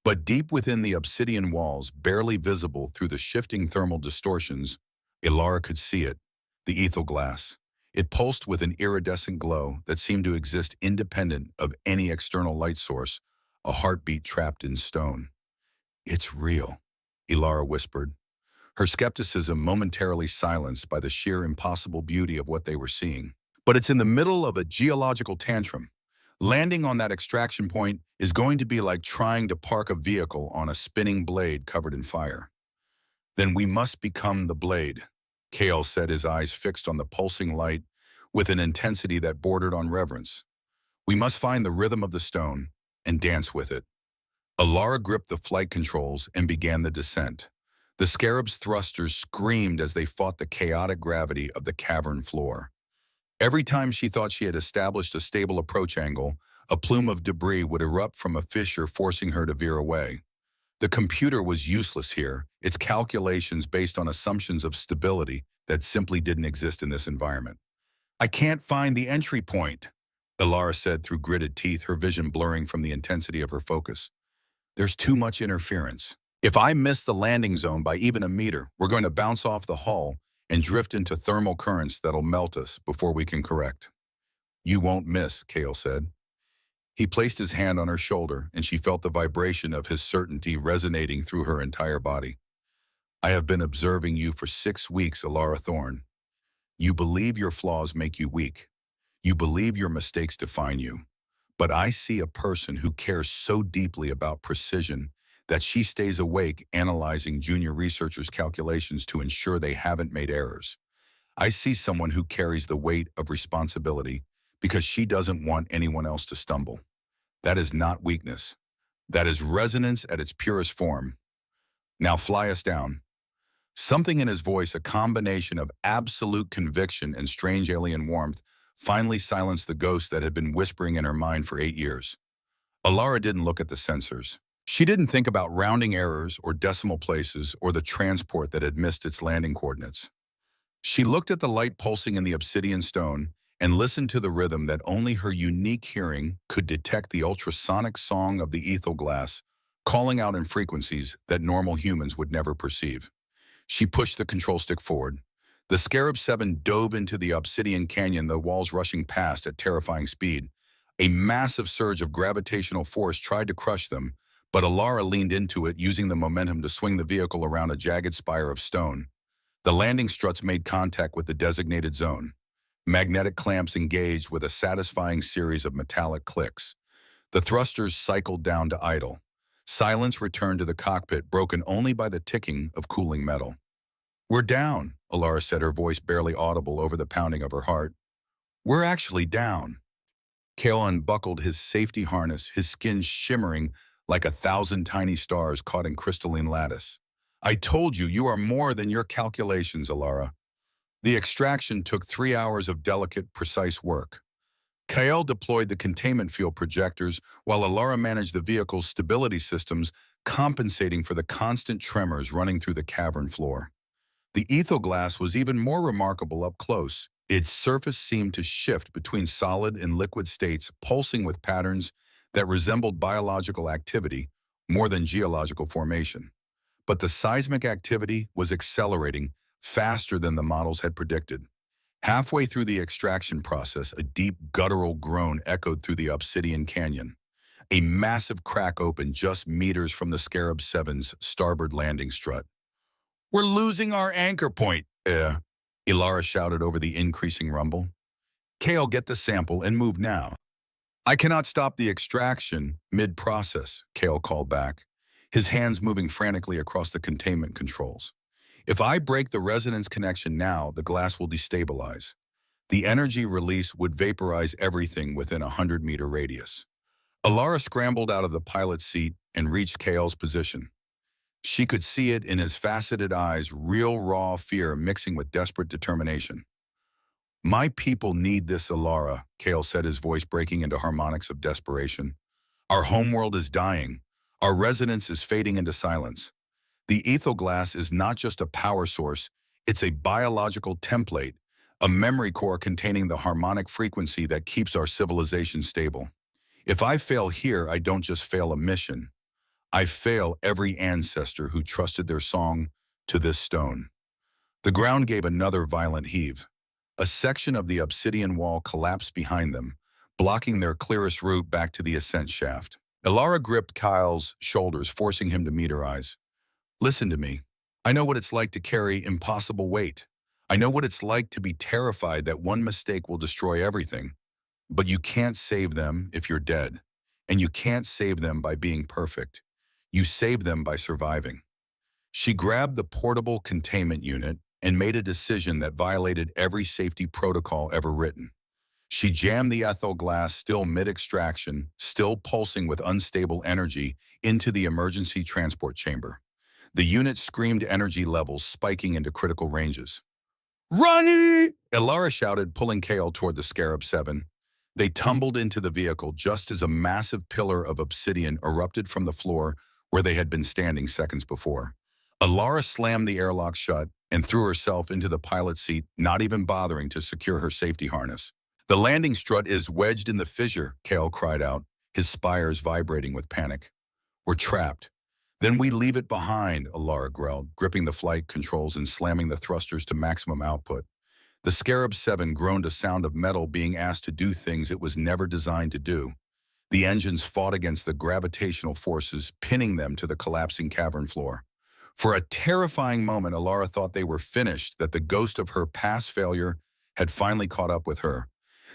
But deep within the obsidian walls, barely visible through the shifting thermal distortions, Ilara could see it, the ethel glass. It pulsed with an iridescent glow that seemed to exist independent of any external light source, a heartbeat trapped in stone. It's real, Ilara whispered, her skepticism momentarily silenced by the sheer impossible beauty of what they were seeing. But it's in the middle of a geological tantrum. Landing on that extraction point is going to be like trying to park a vehicle on a spinning blade covered in fire. Then we must become the blade, Kale said, his eyes fixed on the pulsing light with an intensity that bordered on reverence. We must find the rhythm of the stone and dance with it. Ilara gripped the flight controls and began the descent. The Scarab's thrusters screamed as they fought the chaotic gravity of the cavern floor. Every time she thought she had established a stable approach angle, a plume of debris would erupt from a fissure, forcing her to veer away. The computer was useless here, its calculations based on assumptions of stability that simply didn't exist in this environment. I can't find the entry point, Ilara said through gritted teeth, her vision blurring from the intensity of her focus. There's too much interference. If I miss the landing zone by even a meter, we're going to bounce off the hull and drift into thermal currents that'll melt us before we can correct. You won't miss, Kale said. He placed his hand on her shoulder, and she felt the vibration of his certainty resonating through her entire body. I have been observing you for 6 weeks, Ilara Thorne. You believe your flaws make you weak. You believe your mistakes define you. But I see a person who cares so deeply about precision that she stays awake analyzing junior researchers' calculations to ensure they haven't made errors. I see someone who carries the weight of responsibility because she doesn't want anyone else to stumble. That is not weakness. That is resonance at its purest form. Now fly us down. Something in his voice, a combination of absolute conviction and strange alien warmth, finally silenced the ghost that had been whispering in her mind for 8 years. Ilara didn't look at the sensors. She didn't think about rounding errors or decimal places or the transport that had missed its landing coordinates. She looked at the light pulsing in the obsidian stone and listened to the rhythm that only her unique hearing could detect, the ultrasonic song of the ethel glass, calling out in frequencies that normal humans would never perceive. She pushed the control stick forward. The Scarab 7 dove into the obsidian canyon, the walls rushing past at terrifying speed. A massive surge of gravitational force tried to crush them, but Ilara leaned into it, using the momentum to swing the vehicle around a jagged spire of stone. The landing struts made contact with the designated zone. Magnetic clamps engaged with a satisfying series of metallic clicks. The thrusters cycled down to idle. Silence returned to the cockpit, broken only by the ticking of cooling metal. We're down, Ilara said, her voice barely audible over the pounding of her heart. We're actually down. Kale unbuckled his safety harness, his skin shimmering like 1,000 tiny stars caught in crystalline lattice. I told you, you are more than your calculations, Alara. The extraction took 3 hours of delicate, precise work. Kael deployed the containment field projectors while Alara managed the vehicle's stability systems, compensating for the constant tremors running through the cavern floor. The etho glass was even more remarkable up close. Its surface seemed to shift between solid and liquid states, pulsing with patterns that resembled biological activity more than geological formation. But the seismic activity was accelerating faster than the models had predicted. Halfway through the extraction process, a deep guttural groan echoed through the obsidian canyon. A massive crack opened just meters from the Scarab 7's starboard landing strut. "We're losing our anchor point," Ilara shouted over the increasing rumble. "Kale, get the sample and move now." "I cannot stop the extraction mid-process," Kale called back, his hands moving frantically across the containment controls. "If I break the resonance connection now, the glass will destabilize. The energy release would vaporize everything within a 100-meter radius." Alara scrambled out of the pilot's seat and reached Kale's position. She could see it in his faceted eyes, real raw fear mixing with desperate determination. "My people need this, Alara," Kale said, his voice breaking into harmonics of desperation. "Our homeworld is dying. Our resonance is fading into silence. The ethoglass is not just a power source, it's a biological template, a memory core containing the harmonic frequency that keeps our civilization stable. If I fail here, I don't just fail a mission. I fail every ancestor who trusted their song to this stone." The ground gave another violent heave. A section of the obsidian wall collapsed behind them, blocking their clearest route back to the ascent shaft. Ilara gripped Kyle's shoulders, forcing him to meet her eyes. "Listen to me. I know what it's like to carry impossible weight. I know what it's like to be terrified that one mistake will destroy everything. But you can't save them if you're dead. And you can't save them by being perfect. You save them by surviving." She grabbed the portable containment unit and made a decision that violated every safety protocol ever written. She jammed the ethyl glass, still mid-extraction, still pulsing with unstable energy, into the emergency transport chamber. The unit screamed, energy levels spiking into critical ranges. "Ronnie!" Ilara shouted, pulling Kale toward the Scarab 7. They tumbled into the vehicle just as a massive pillar of obsidian erupted from the floor where they had been standing seconds before. Alara slammed the airlock shut and threw herself into the pilot's seat, not even bothering to secure her safety harness. "The landing strut is wedged in the fissure," Kale cried out, his spires vibrating with panic. "We're trapped." "Then we leave it behind," Alara growled, gripping the flight controls and slamming the thrusters to maximum output. The Scarab 7 groaned, a sound of metal being asked to do things it was never designed to do. The engines fought against the gravitational forces, pinning them to the collapsing cavern floor. For a terrifying moment, Alara thought they were finished, that the ghost of her past failure had finally caught up with her.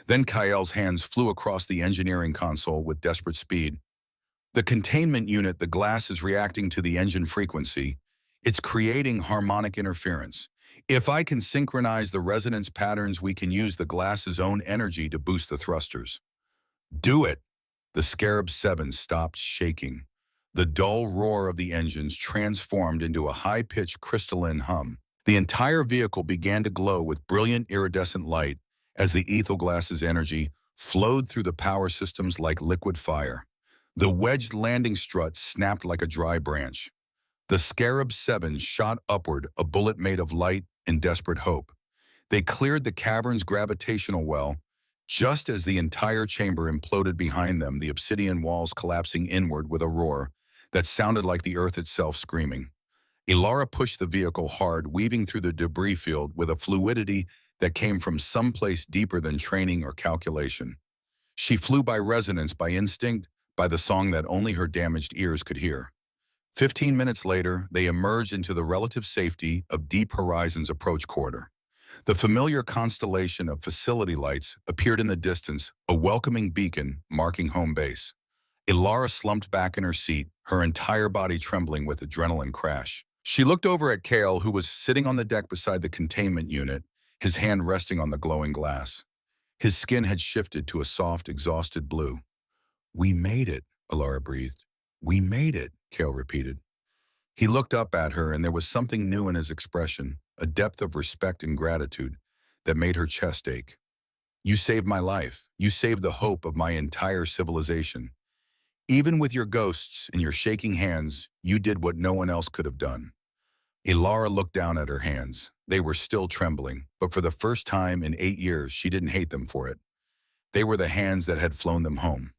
Then Kael's hands flew across the engineering console with desperate speed. "The containment unit, the glass is reacting to the engine frequency. It's creating harmonic interference. If I can synchronize the resonance patterns, we can use the glass's own energy to boost the thrusters." "Do it!" The Scarab 7 stopped shaking. The dull roar of the engines transformed into a high-pitched crystalline hum. The entire vehicle began to glow with brilliant iridescent light as the ethyl glass's energy flowed through the power systems like liquid fire. The wedged landing strut snapped like a dry branch. The Scarab 7 shot upward, a bullet made of light and desperate hope. They cleared the cavern's gravitational well, just as the entire chamber imploded behind them, the obsidian walls collapsing inward with a roar that sounded like the earth itself screaming. Ilara pushed the vehicle hard, weaving through the debris field with a fluidity that came from someplace deeper than training or calculation. She flew by resonance, by instinct, by the song that only her damaged ears could hear. 15 minutes later, they emerged into the relative safety of Deep Horizon's approach corridor. The familiar constellation of facility lights appeared in the distance, a welcoming beacon marking home base. Ilara slumped back in her seat, her entire body trembling with adrenaline crash. She looked over at Kale, who was sitting on the deck beside the containment unit, his hand resting on the glowing glass. His skin had shifted to a soft, exhausted blue. "We made it," Ilara breathed. We made it, Kale repeated. He looked up at her, and there was something new in his expression, a depth of respect and gratitude that made her chest ache. You saved my life. You saved the hope of my entire civilization. Even with your ghosts and your shaking hands, you did what no one else could have done. Ilara looked down at her hands. They were still trembling, but for the first time in 8 years, she didn't hate them for it. They were the hands that had flown them home.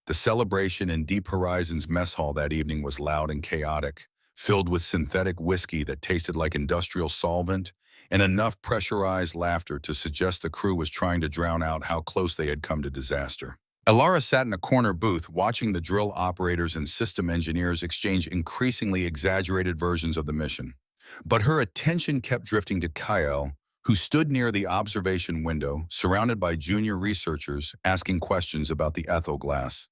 The celebration in Deep Horizon's mess hall that evening was loud and chaotic, filled with synthetic whiskey that tasted like industrial solvent, and enough pressurized laughter to suggest the crew was trying to drown out how close they had come to disaster. Elara sat in a corner booth watching the drill operators and system engineers exchange increasingly exaggerated versions of the mission. But her attention kept drifting to Kyle, who stood near the observation window, surrounded by junior researchers asking questions about the ethyl glass.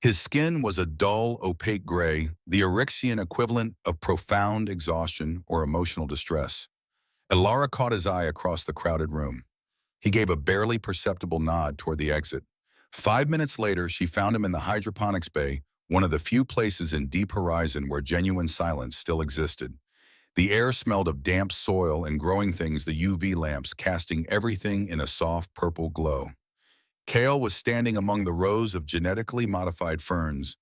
His skin was a dull, opaque gray, the Eryxian equivalent of profound exhaustion or emotional distress. Elara caught his eye across the crowded room. He gave a barely perceptible nod toward the exit. 5 minutes later, she found him in the hydroponics bay, one of the few places in Deep Horizon where genuine silence still existed. The air smelled of damp soil and growing things, the UV lamps casting everything in a soft purple glow. Kale was standing among the rows of genetically modified ferns,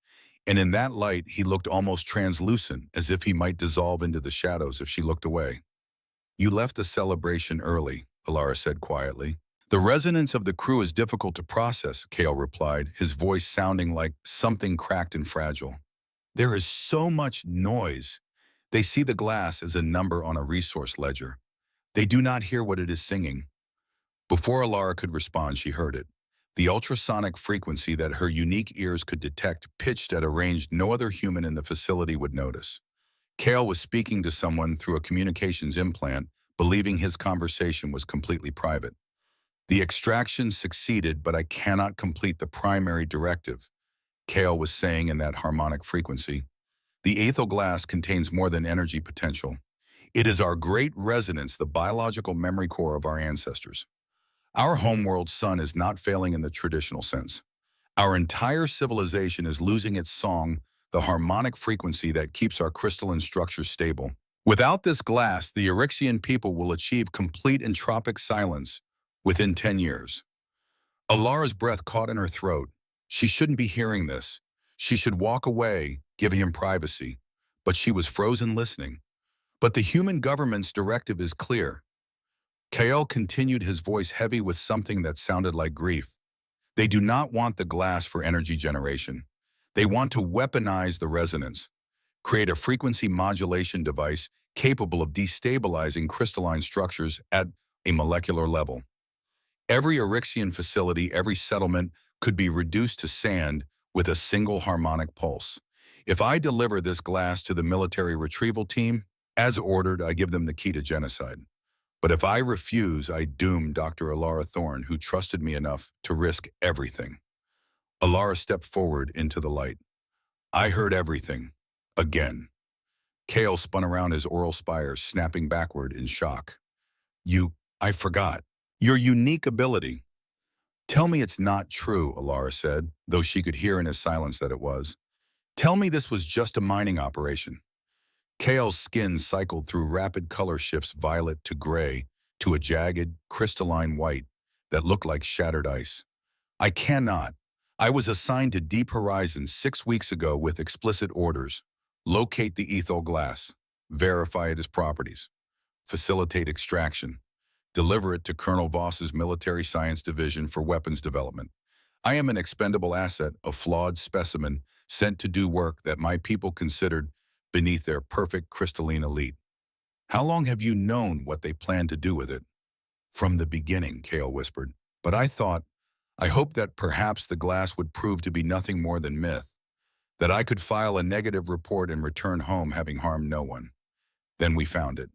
and in that light he looked almost translucent, as if he might dissolve into the shadows if she looked away. You left the celebration early, Alara said quietly. The resonance of the crew is difficult to process, Kale replied, his voice sounding like something cracked and fragile. There is so much noise. They see the glass as a number on a resource ledger. They do not hear what it is singing. Before Alara could respond, she heard it. The ultrasonic frequency that her unique ears could detect pitched at a range no other human in the facility would notice. Kale was speaking to someone through a communications implant, believing his conversation was completely private. The extraction succeeded, but I cannot complete the primary directive, Kale was saying in that harmonic frequency. The ethyl glass contains more than energy potential. It is our great resonance, the biological memory core of our ancestors. Our homeworld sun is not failing in the traditional sense. Our entire civilization is losing its song, the harmonic frequency that keeps our crystalline structures stable. Without this glass, the Eryxian people will achieve complete entropic silence within 10 years. Alara's breath caught in her throat. She shouldn't be hearing this. She should walk away, giving him privacy. But she was frozen listening. But the human government's directive is clear. Kael continued, his voice heavy with something that sounded like grief. They do not want the glass for energy generation. They want to weaponize the resonance, create a frequency modulation device capable of destabilizing crystalline structures at a molecular level. Every Eryxian facility, every settlement could be reduced to sand with a single harmonic pulse. If I deliver this glass to the military retrieval team, as ordered, I give them the key to genocide. But if I refuse, I doom Dr. Alara Thorne, who trusted me enough to risk everything. Alara stepped forward into the light. I heard everything. Again. Kale spun around, his oral spires snapping backward in shock. I forgot. Your unique ability. Tell me it's not true, Alara said, though she could hear in his silence that it was. Tell me this was just a mining operation. Kale's skin cycled through rapid color shifts, violet to gray, to a jagged, crystalline white that looked like shattered ice. I cannot. I was assigned to Deep Horizon 6 weeks ago with explicit orders. Locate the ethyl glass. Verify its properties. Facilitate extraction. Deliver it to Colonel Voss's Military Science Division for weapons development. I am an expendable asset, a flawed specimen, sent to do work that my people considered beneath their perfect crystalline elite. How long have you known what they plan to do with it? From the beginning, Kale whispered. But I hoped that perhaps the glass would prove to be nothing more than myth, that I could file a negative report and return home having harmed no one. Then we found it,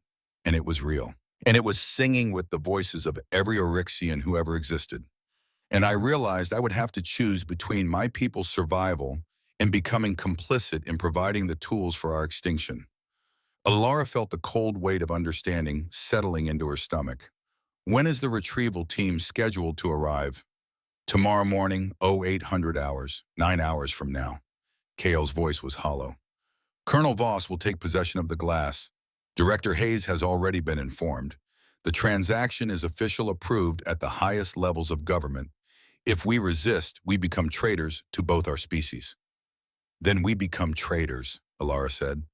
and it was real. And it was singing with the voices of every Eryxian who ever existed. And I realized I would have to choose between my people's survival and becoming complicit in providing the tools for our extinction. Alara felt the cold weight of understanding settling into her stomach. When is the retrieval team scheduled to arrive? Tomorrow morning, 0800 hours, 9 hours from now. Kale's voice was hollow. Colonel Voss will take possession of the glass. Director Hayes has already been informed. The transaction is official approved at the highest levels of government. If we resist, we become traitors to both our species. Then we become traitors, Alara said.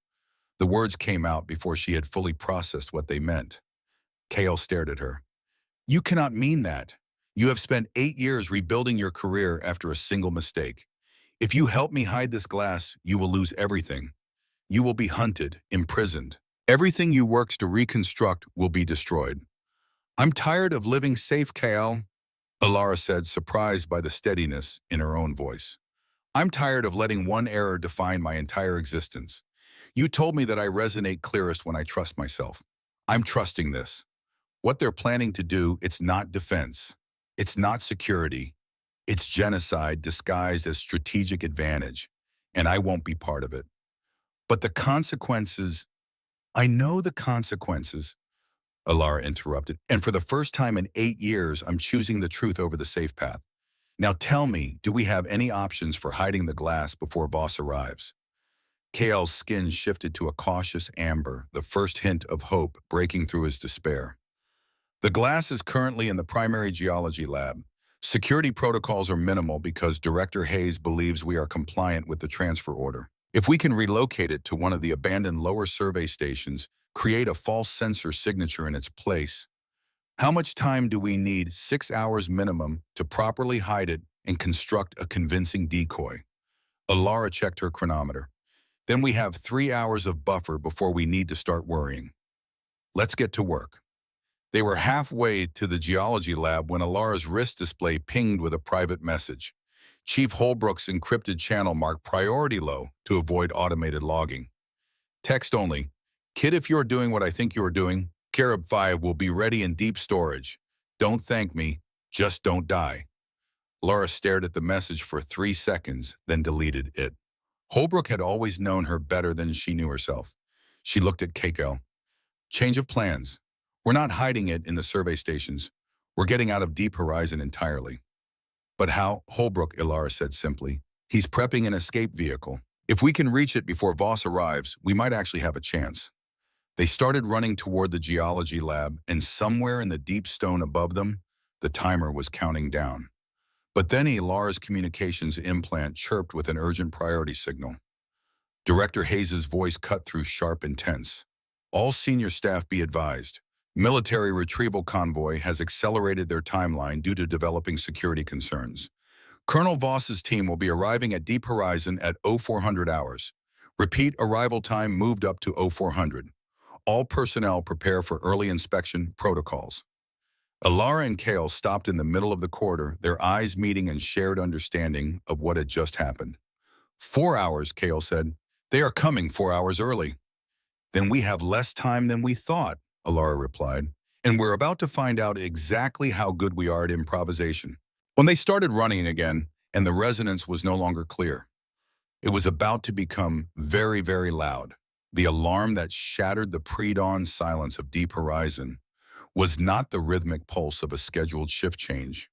The words came out before she had fully processed what they meant. Kale stared at her. You cannot mean that. You have spent 8 years rebuilding your career after a single mistake. If you help me hide this glass, you will lose everything. You will be hunted, imprisoned. Everything you worked to reconstruct will be destroyed. I'm tired of living safe, Kale, Alara said, surprised by the steadiness in her own voice. I'm tired of letting one error define my entire existence. You told me that I resonate clearest when I trust myself. I'm trusting this. What they're planning to do, it's not defense. It's not security. It's genocide disguised as strategic advantage, and I won't be part of it. But the consequences, I know the consequences, Alara interrupted, and for the first time in 8 years, I'm choosing the truth over the safe path. Now tell me, do we have any options for hiding the glass before Voss arrives? Kale's skin shifted to a cautious amber, the first hint of hope breaking through his despair. The glass is currently in the primary geology lab. Security protocols are minimal because Director Hayes believes we are compliant with the transfer order. If we can relocate it to one of the abandoned lower survey stations, create a false sensor signature in its place. How much time do we need? 6 hours minimum to properly hide it and construct a convincing decoy. Alara checked her chronometer. Then we have 3 hours of buffer before we need to start worrying. Let's get to work. They were halfway to the geology lab when Alara's wrist display pinged with a private message. Chief Holbrook's encrypted channel marked priority low to avoid automated logging. Text only. Kid, if you're doing what I think you're doing, Carib 5 will be ready in deep storage. Don't thank me, just don't die. Alara stared at the message for 3 seconds, then deleted it. Holbrook had always known her better than she knew herself. She looked at Keiko. Change of plans. We're not hiding it in the survey stations. We're getting out of Deep Horizon entirely. But how? Holbrook, Alara said simply. He's prepping an escape vehicle. If we can reach it before Voss arrives, we might actually have a chance. They started running toward the geology lab, and somewhere in the deep stone above them, the timer was counting down. But then Alara's communications implant chirped with an urgent priority signal. Director Hayes' voice cut through sharp and tense. All senior staff be advised. Military retrieval convoy has accelerated their timeline due to developing security concerns. Colonel Voss's team will be arriving at Deep Horizon at 0400 hours. Repeat, arrival time moved up to 0400. All personnel prepare for early inspection protocols. Alara and Kale stopped in the middle of the corridor, their eyes meeting in shared understanding of what had just happened. 4 hours, Kale said. They are coming 4 hours early. Then we have less time than we thought, Alara replied, and we're about to find out exactly how good we are at improvisation. When they started running again, and the resonance was no longer clear, it was about to become very, very loud. The alarm that shattered the pre-dawn silence of Deep Horizon was not the rhythmic pulse of a scheduled shift change.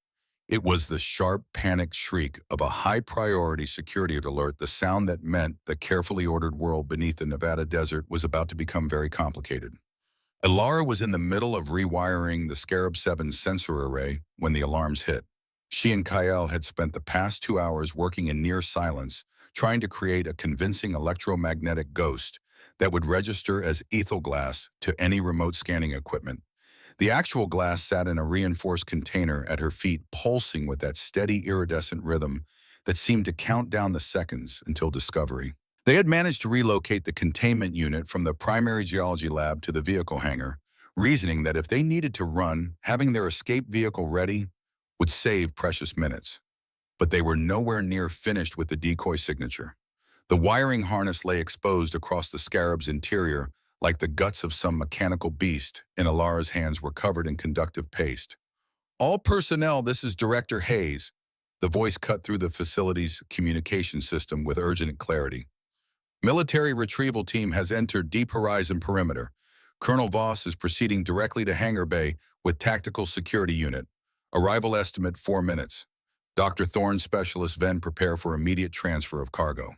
It was the sharp, panicked shriek of a high-priority security alert, the sound that meant the carefully ordered world beneath the Nevada desert was about to become very complicated. Alara was in the middle of rewiring the Scarab 7 sensor array when the alarms hit. She and Kyle had spent the past 2 hours working in near silence, trying to create a convincing electromagnetic ghost that would register as ethyl glass to any remote scanning equipment. The actual glass sat in a reinforced container at her feet, pulsing with that steady iridescent rhythm that seemed to count down the seconds until discovery. They had managed to relocate the containment unit from the primary geology lab to the vehicle hangar, reasoning that if they needed to run, having their escape vehicle ready would save precious minutes. But they were nowhere near finished with the decoy signature. The wiring harness lay exposed across the Scarab's interior like the guts of some mechanical beast, and Alara's hands were covered in conductive paste. All personnel, this is Director Hayes. The voice cut through the facility's communication system with urgent clarity. Military retrieval team has entered Deep Horizon perimeter. Colonel Voss is proceeding directly to Hangar Bay with tactical security unit. Arrival estimate 4 minutes. Dr. Thorne, specialist Ven, prepare for immediate transfer of cargo.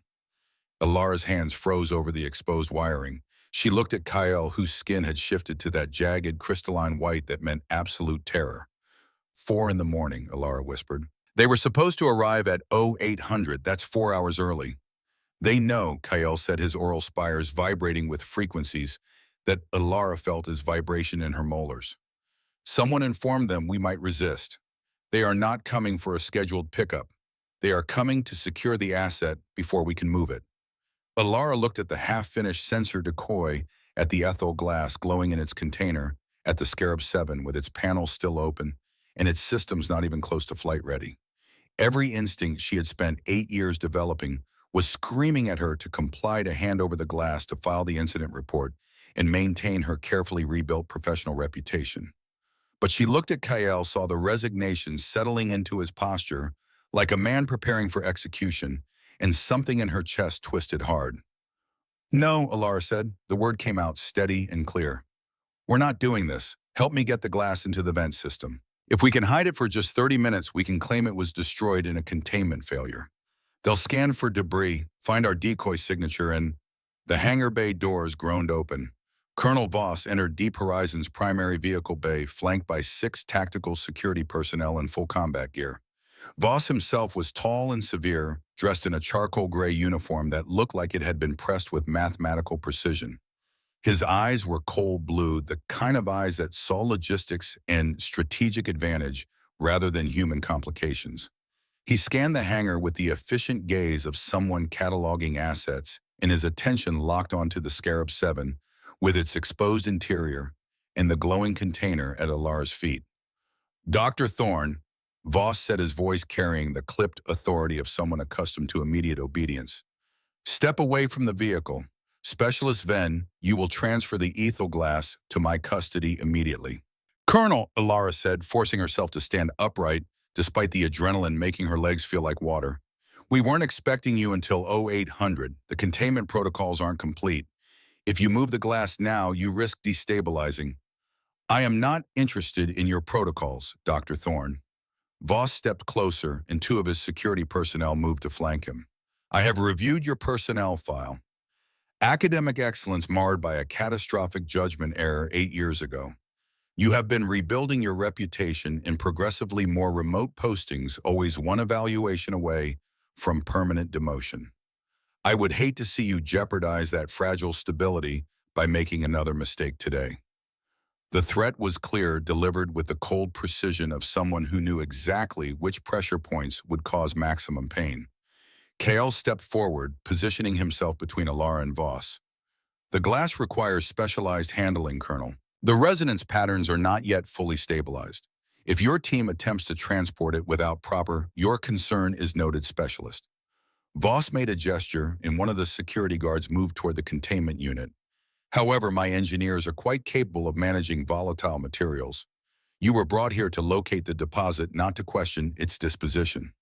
Alara's hands froze over the exposed wiring. She looked at Kyle, whose skin had shifted to that jagged, crystalline white that meant absolute terror. 4 in the morning, Alara whispered. They were supposed to arrive at 0800. That's 4 hours early. They know, Kyle said, his oral spires vibrating with frequencies that Alara felt as vibration in her molars. Someone informed them we might resist. They are not coming for a scheduled pickup. They are coming to secure the asset before we can move it. Alara looked at the half-finished sensor decoy, at the ethyl glass glowing in its container, at the Scarab 7 with its panels still open, and its systems not even close to flight ready. Every instinct she had spent 8 years developing was screaming at her to comply to hand over the glass to file the incident report and maintain her carefully rebuilt professional reputation. But she looked at Kyle, saw the resignation settling into his posture, like a man preparing for execution, and something in her chest twisted hard. No, Alara said. The word came out steady and clear. We're not doing this. Help me get the glass into the vent system. If we can hide it for just 30 minutes, we can claim it was destroyed in a containment failure. They'll scan for debris, find our decoy signature, and the hangar bay doors groaned open. Colonel Voss entered Deep Horizon's primary vehicle bay, flanked by 6 tactical security personnel in full combat gear. Voss himself was tall and severe, dressed in a charcoal gray uniform that looked like it had been pressed with mathematical precision. His eyes were cold blue, the kind of eyes that saw logistics and strategic advantage rather than human complications. He scanned the hangar with the efficient gaze of someone cataloging assets, and his attention locked onto the Scarab 7 with its exposed interior and the glowing container at Alara's feet. Dr. Thorne, Voss said, his voice carrying the clipped authority of someone accustomed to immediate obedience. Step away from the vehicle. Specialist Venn, you will transfer the ethyl glass to my custody immediately. Colonel, Alara said, forcing herself to stand upright despite the adrenaline making her legs feel like water. We weren't expecting you until 0800. The containment protocols aren't complete. If you move the glass now, you risk destabilizing. I am not interested in your protocols, Dr. Thorne. Voss stepped closer, and 2 of his security personnel moved to flank him. I have reviewed your personnel file. Academic excellence marred by a catastrophic judgment error 8 years ago. You have been rebuilding your reputation in progressively more remote postings, always one evaluation away from permanent demotion. I would hate to see you jeopardize that fragile stability by making another mistake today. The threat was clear, delivered with the cold precision of someone who knew exactly which pressure points would cause maximum pain. Kale stepped forward, positioning himself between Alara and Voss. The glass requires specialized handling, Colonel. The resonance patterns are not yet fully stabilized. If your team attempts to transport it without your concern is noted, specialist. Voss made a gesture, and one of the security guards moved toward the containment unit. However, my engineers are quite capable of managing volatile materials. You were brought here to locate the deposit, not to question its disposition.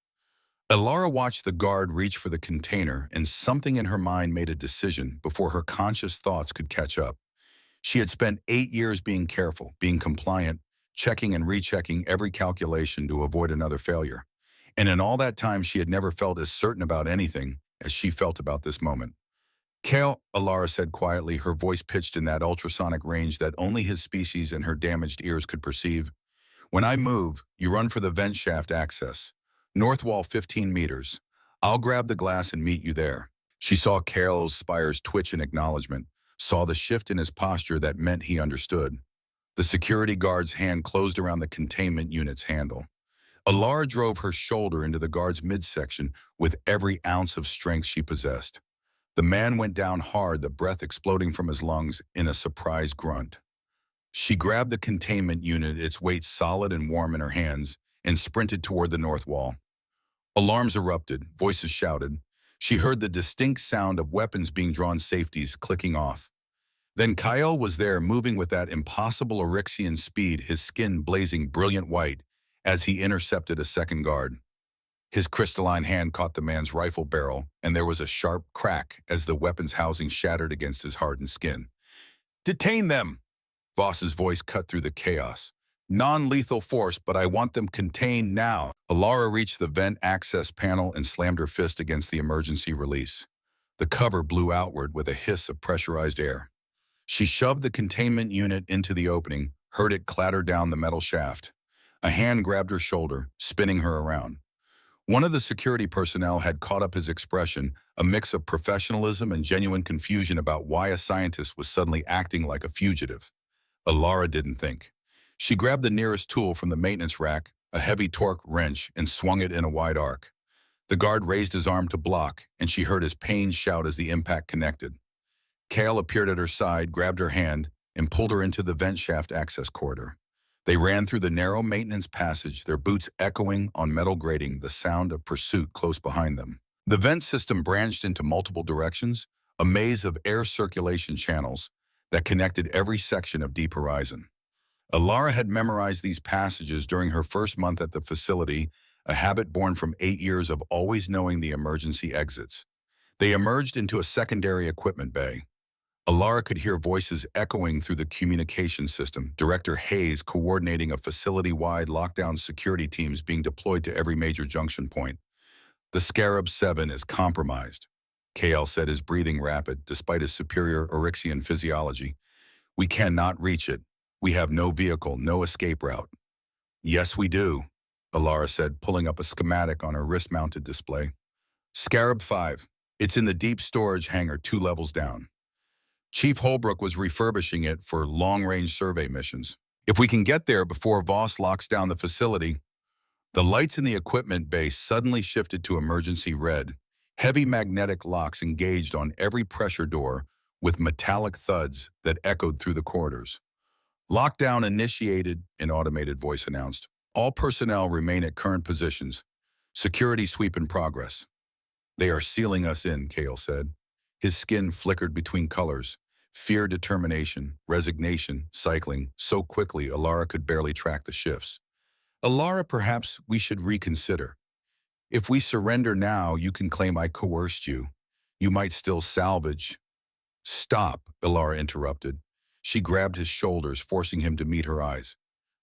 Alara watched the guard reach for the container, and something in her mind made a decision before her conscious thoughts could catch up. She had spent 8 years being careful, being compliant, checking and rechecking every calculation to avoid another failure. And in all that time, she had never felt as certain about anything as she felt about this moment. Kale, Alara said quietly, her voice pitched in that ultrasonic range that only his species and her damaged ears could perceive. When I move, you run for the vent shaft access. North wall 15 meters. I'll grab the glass and meet you there. She saw Kale's spires twitch in acknowledgement, saw the shift in his posture that meant he understood. The security guard's hand closed around the containment unit's handle. Alara drove her shoulder into the guard's midsection with every ounce of strength she possessed. The man went down hard, the breath exploding from his lungs in a surprised grunt. She grabbed the containment unit, its weight solid and warm in her hands, and sprinted toward the north wall. Alarms erupted, voices shouted. She heard the distinct sound of weapons being drawn, safeties clicking off. Then Kyle was there, moving with that impossible Oryxian speed, his skin blazing brilliant white as he intercepted a second guard. His crystalline hand caught the man's rifle barrel, and there was a sharp crack as the weapon's housing shattered against his hardened skin. Detain them! Voss's voice cut through the chaos. Non-lethal force, but I want them contained now. Alara reached the vent access panel and slammed her fist against the emergency release. The cover blew outward with a hiss of pressurized air. She shoved the containment unit into the opening, heard it clatter down the metal shaft. A hand grabbed her shoulder, spinning her around. One of the security personnel had caught up his expression, a mix of professionalism and genuine confusion about why a scientist was suddenly acting like a fugitive. Alara didn't think. She grabbed the nearest tool from the maintenance rack, a heavy torque wrench, and swung it in a wide arc. The guard raised his arm to block, and she heard his pain shout as the impact connected. Kale appeared at her side, grabbed her hand, and pulled her into the vent shaft access corridor. They ran through the narrow maintenance passage, their boots echoing on metal grating, the sound of pursuit close behind them. The vent system branched into multiple directions, a maze of air circulation channels that connected every section of Deep Horizon. Alara had memorized these passages during her first month at the facility, a habit born from 8 years of always knowing the emergency exits. They emerged into a secondary equipment bay. Alara could hear voices echoing through the communication system, Director Hayes coordinating a facility-wide lockdown security teams being deployed to every major junction point. The Scarab 7 is compromised. KL said, his breathing rapid, despite his superior Oryxian physiology. We cannot reach it. We have no vehicle, no escape route. Yes, we do, Alara said, pulling up a schematic on her wrist-mounted display. Scarab 5. It's in the deep storage hangar 2 levels down. Chief Holbrook was refurbishing it for long-range survey missions. If we can get there before Voss locks down the facility. The lights in the equipment bay suddenly shifted to emergency red. Heavy magnetic locks engaged on every pressure door with metallic thuds that echoed through the corridors. Lockdown initiated, an automated voice announced. All personnel remain at current positions. Security sweep in progress. They are sealing us in, Kale said. His skin flickered between colors. Fear, determination, resignation, cycling so quickly Alara could barely track the shifts. Alara, perhaps we should reconsider. If we surrender now, you can claim I coerced you. You might still salvage. Stop, Alara interrupted. She grabbed his shoulders, forcing him to meet her eyes.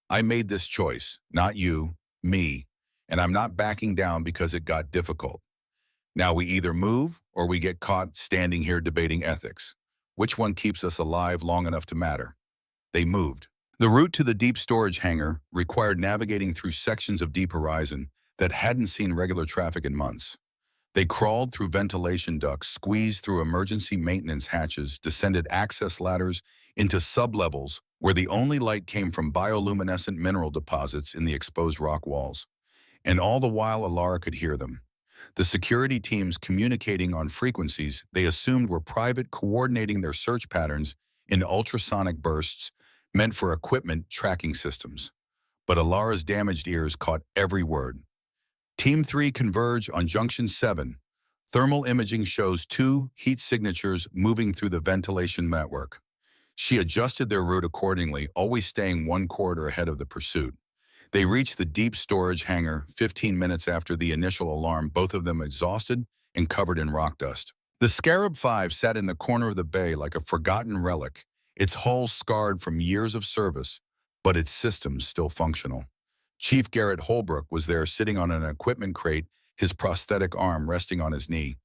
I made this choice, not you, me, and I'm not backing down because it got difficult. Now we either move or we get caught standing here debating ethics. Which one keeps us alive long enough to matter? They moved. The route to the deep storage hangar required navigating through sections of Deep Horizon that hadn't seen regular traffic in months. They crawled through ventilation ducts, squeezed through emergency maintenance hatches, descended access ladders into sublevels where the only light came from bioluminescent mineral deposits in the exposed rock walls. And all the while Alara could hear them. The security teams communicating on frequencies they assumed were private, coordinating their search patterns in ultrasonic bursts meant for equipment tracking systems. But Alara's damaged ears caught every word. Team 3 converge on Junction 7. Thermal imaging shows 2 heat signatures moving through the ventilation network. She adjusted their route accordingly, always staying 1 corridor ahead of the pursuit. They reached the deep storage hangar 15 minutes after the initial alarm, both of them exhausted and covered in rock dust. The Scarab 5 sat in the corner of the bay like a forgotten relic, its hull scarred from years of service, but its systems still functional. Chief Garrett Holbrook was there sitting on an equipment crate, his prosthetic arm resting on his knee.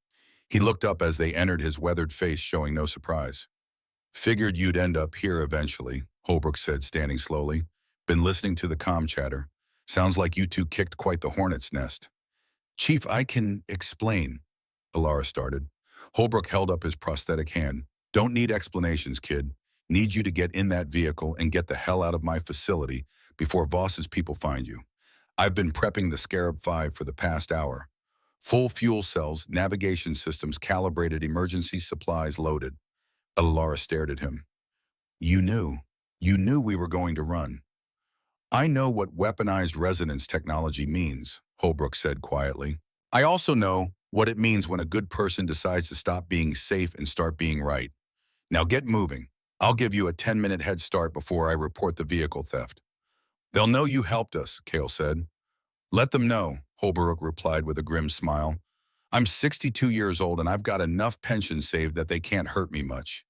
He looked up as they entered, his weathered face showing no surprise. Figured you'd end up here eventually, Holbrook said, standing slowly. Been listening to the comm chatter. Sounds like you two kicked quite the hornet's nest. Chief, I can explain, Alara started. Holbrook held up his prosthetic hand. Don't need explanations, kid. Need you to get in that vehicle and get the hell out of my facility before Voss's people find you. I've been prepping the Scarab 5 for the past hour. Full fuel cells, navigation systems calibrated, emergency supplies loaded. Alara stared at him. You knew we were going to run. I know what weaponized resonance technology means, Holbrook said quietly. I also know what it means when a good person decides to stop being safe and start being right. Now get moving. I'll give you a 10-minute head start before I report the vehicle theft. They'll know you helped us, Kale said. Let them know, Holbrook replied with a grim smile. I'm 62 years old and I've got enough pension saved that they can't hurt me much.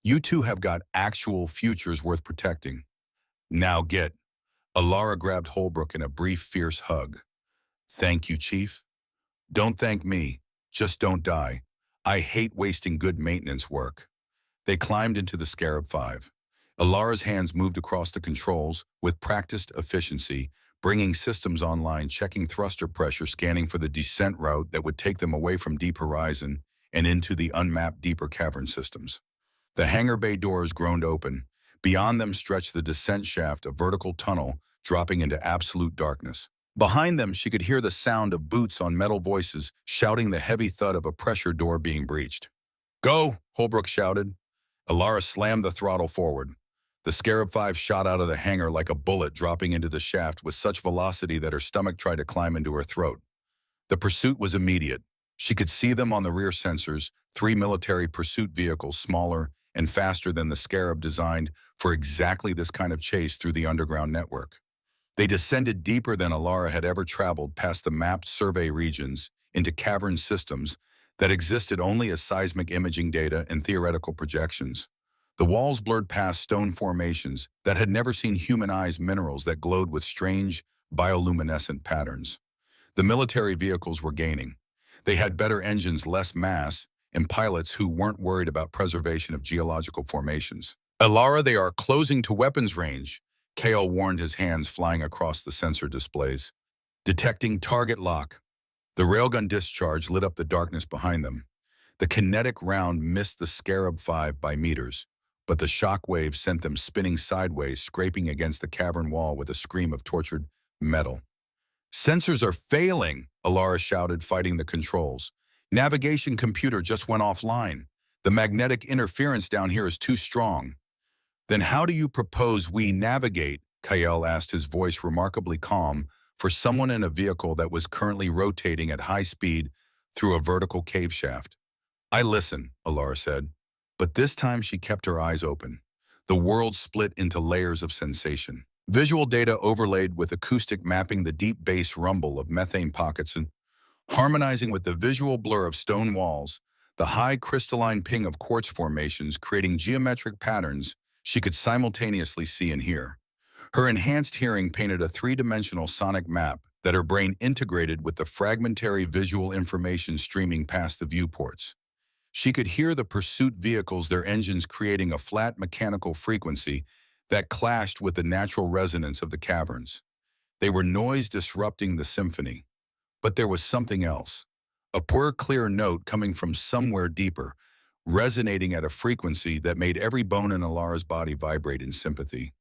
You two have got actual futures worth protecting. Now get. Alara grabbed Holbrook in a brief, fierce hug. Thank you, Chief. Don't thank me. Just don't die. I hate wasting good maintenance work. They climbed into the Scarab 5. Alara's hands moved across the controls with practiced efficiency, bringing systems online, checking thruster pressure, scanning for the descent route that would take them away from Deep Horizon and into the unmapped deeper cavern systems. The hangar bay doors groaned open. Beyond them stretched the descent shaft, a vertical tunnel dropping into absolute darkness. Behind them, she could hear the sound of boots on metal voices shouting the heavy thud of a pressure door being breached. "Go!" Holbrook shouted. Alara slammed the throttle forward. The Scarab 5 shot out of the hangar like a bullet, dropping into the shaft with such velocity that her stomach tried to climb into her throat. The pursuit was immediate. She could see them on the rear sensors, three military pursuit vehicles smaller and faster than the Scarab, designed for exactly this kind of chase through the underground network. They descended deeper than Alara had ever traveled, past the mapped survey regions into cavern systems that existed only as seismic imaging data and theoretical projections. The walls blurred past stone formations that had never seen human eyes, minerals that glowed with strange bioluminescent patterns. The military vehicles were gaining. They had better engines, less mass, and pilots who weren't worried about preservation of geological formations. "Alara, they are closing to weapons range," Kale warned, his hands flying across the sensor displays. "Detecting target lock." The railgun discharge lit up the darkness behind them. The kinetic round missed the Scarab 5 by meters, but the shock wave sent them spinning sideways, scraping against the cavern wall with a scream of tortured metal. "Sensors are failing," Alara shouted, fighting the controls. "Navigation computer just went offline. The magnetic interference down here is too strong." "Then how do you propose we navigate?" Kael asked, his voice remarkably calm for someone in a vehicle that was currently rotating at high speed through a vertical cave shaft. "I listen," Alara said, but this time she kept her eyes open. The world split into layers of sensation. Visual data overlaid with acoustic, mapping the deep bass rumble of methane pockets and harmonizing with the visual blur of stone walls, the high crystalline ping of quartz formations creating geometric patterns she could simultaneously see and hear. Her enhanced hearing painted a three-dimensional sonic map that her brain integrated with the fragmentary visual information streaming past the viewports. She could hear the pursuit vehicles, their engines creating a flat mechanical frequency that clashed with the natural resonance of the caverns. They were noise disrupting the symphony. But there was something else. A poor, clear note coming from somewhere deeper, resonating at a frequency that made every bone in Alara's body vibrate in sympathy.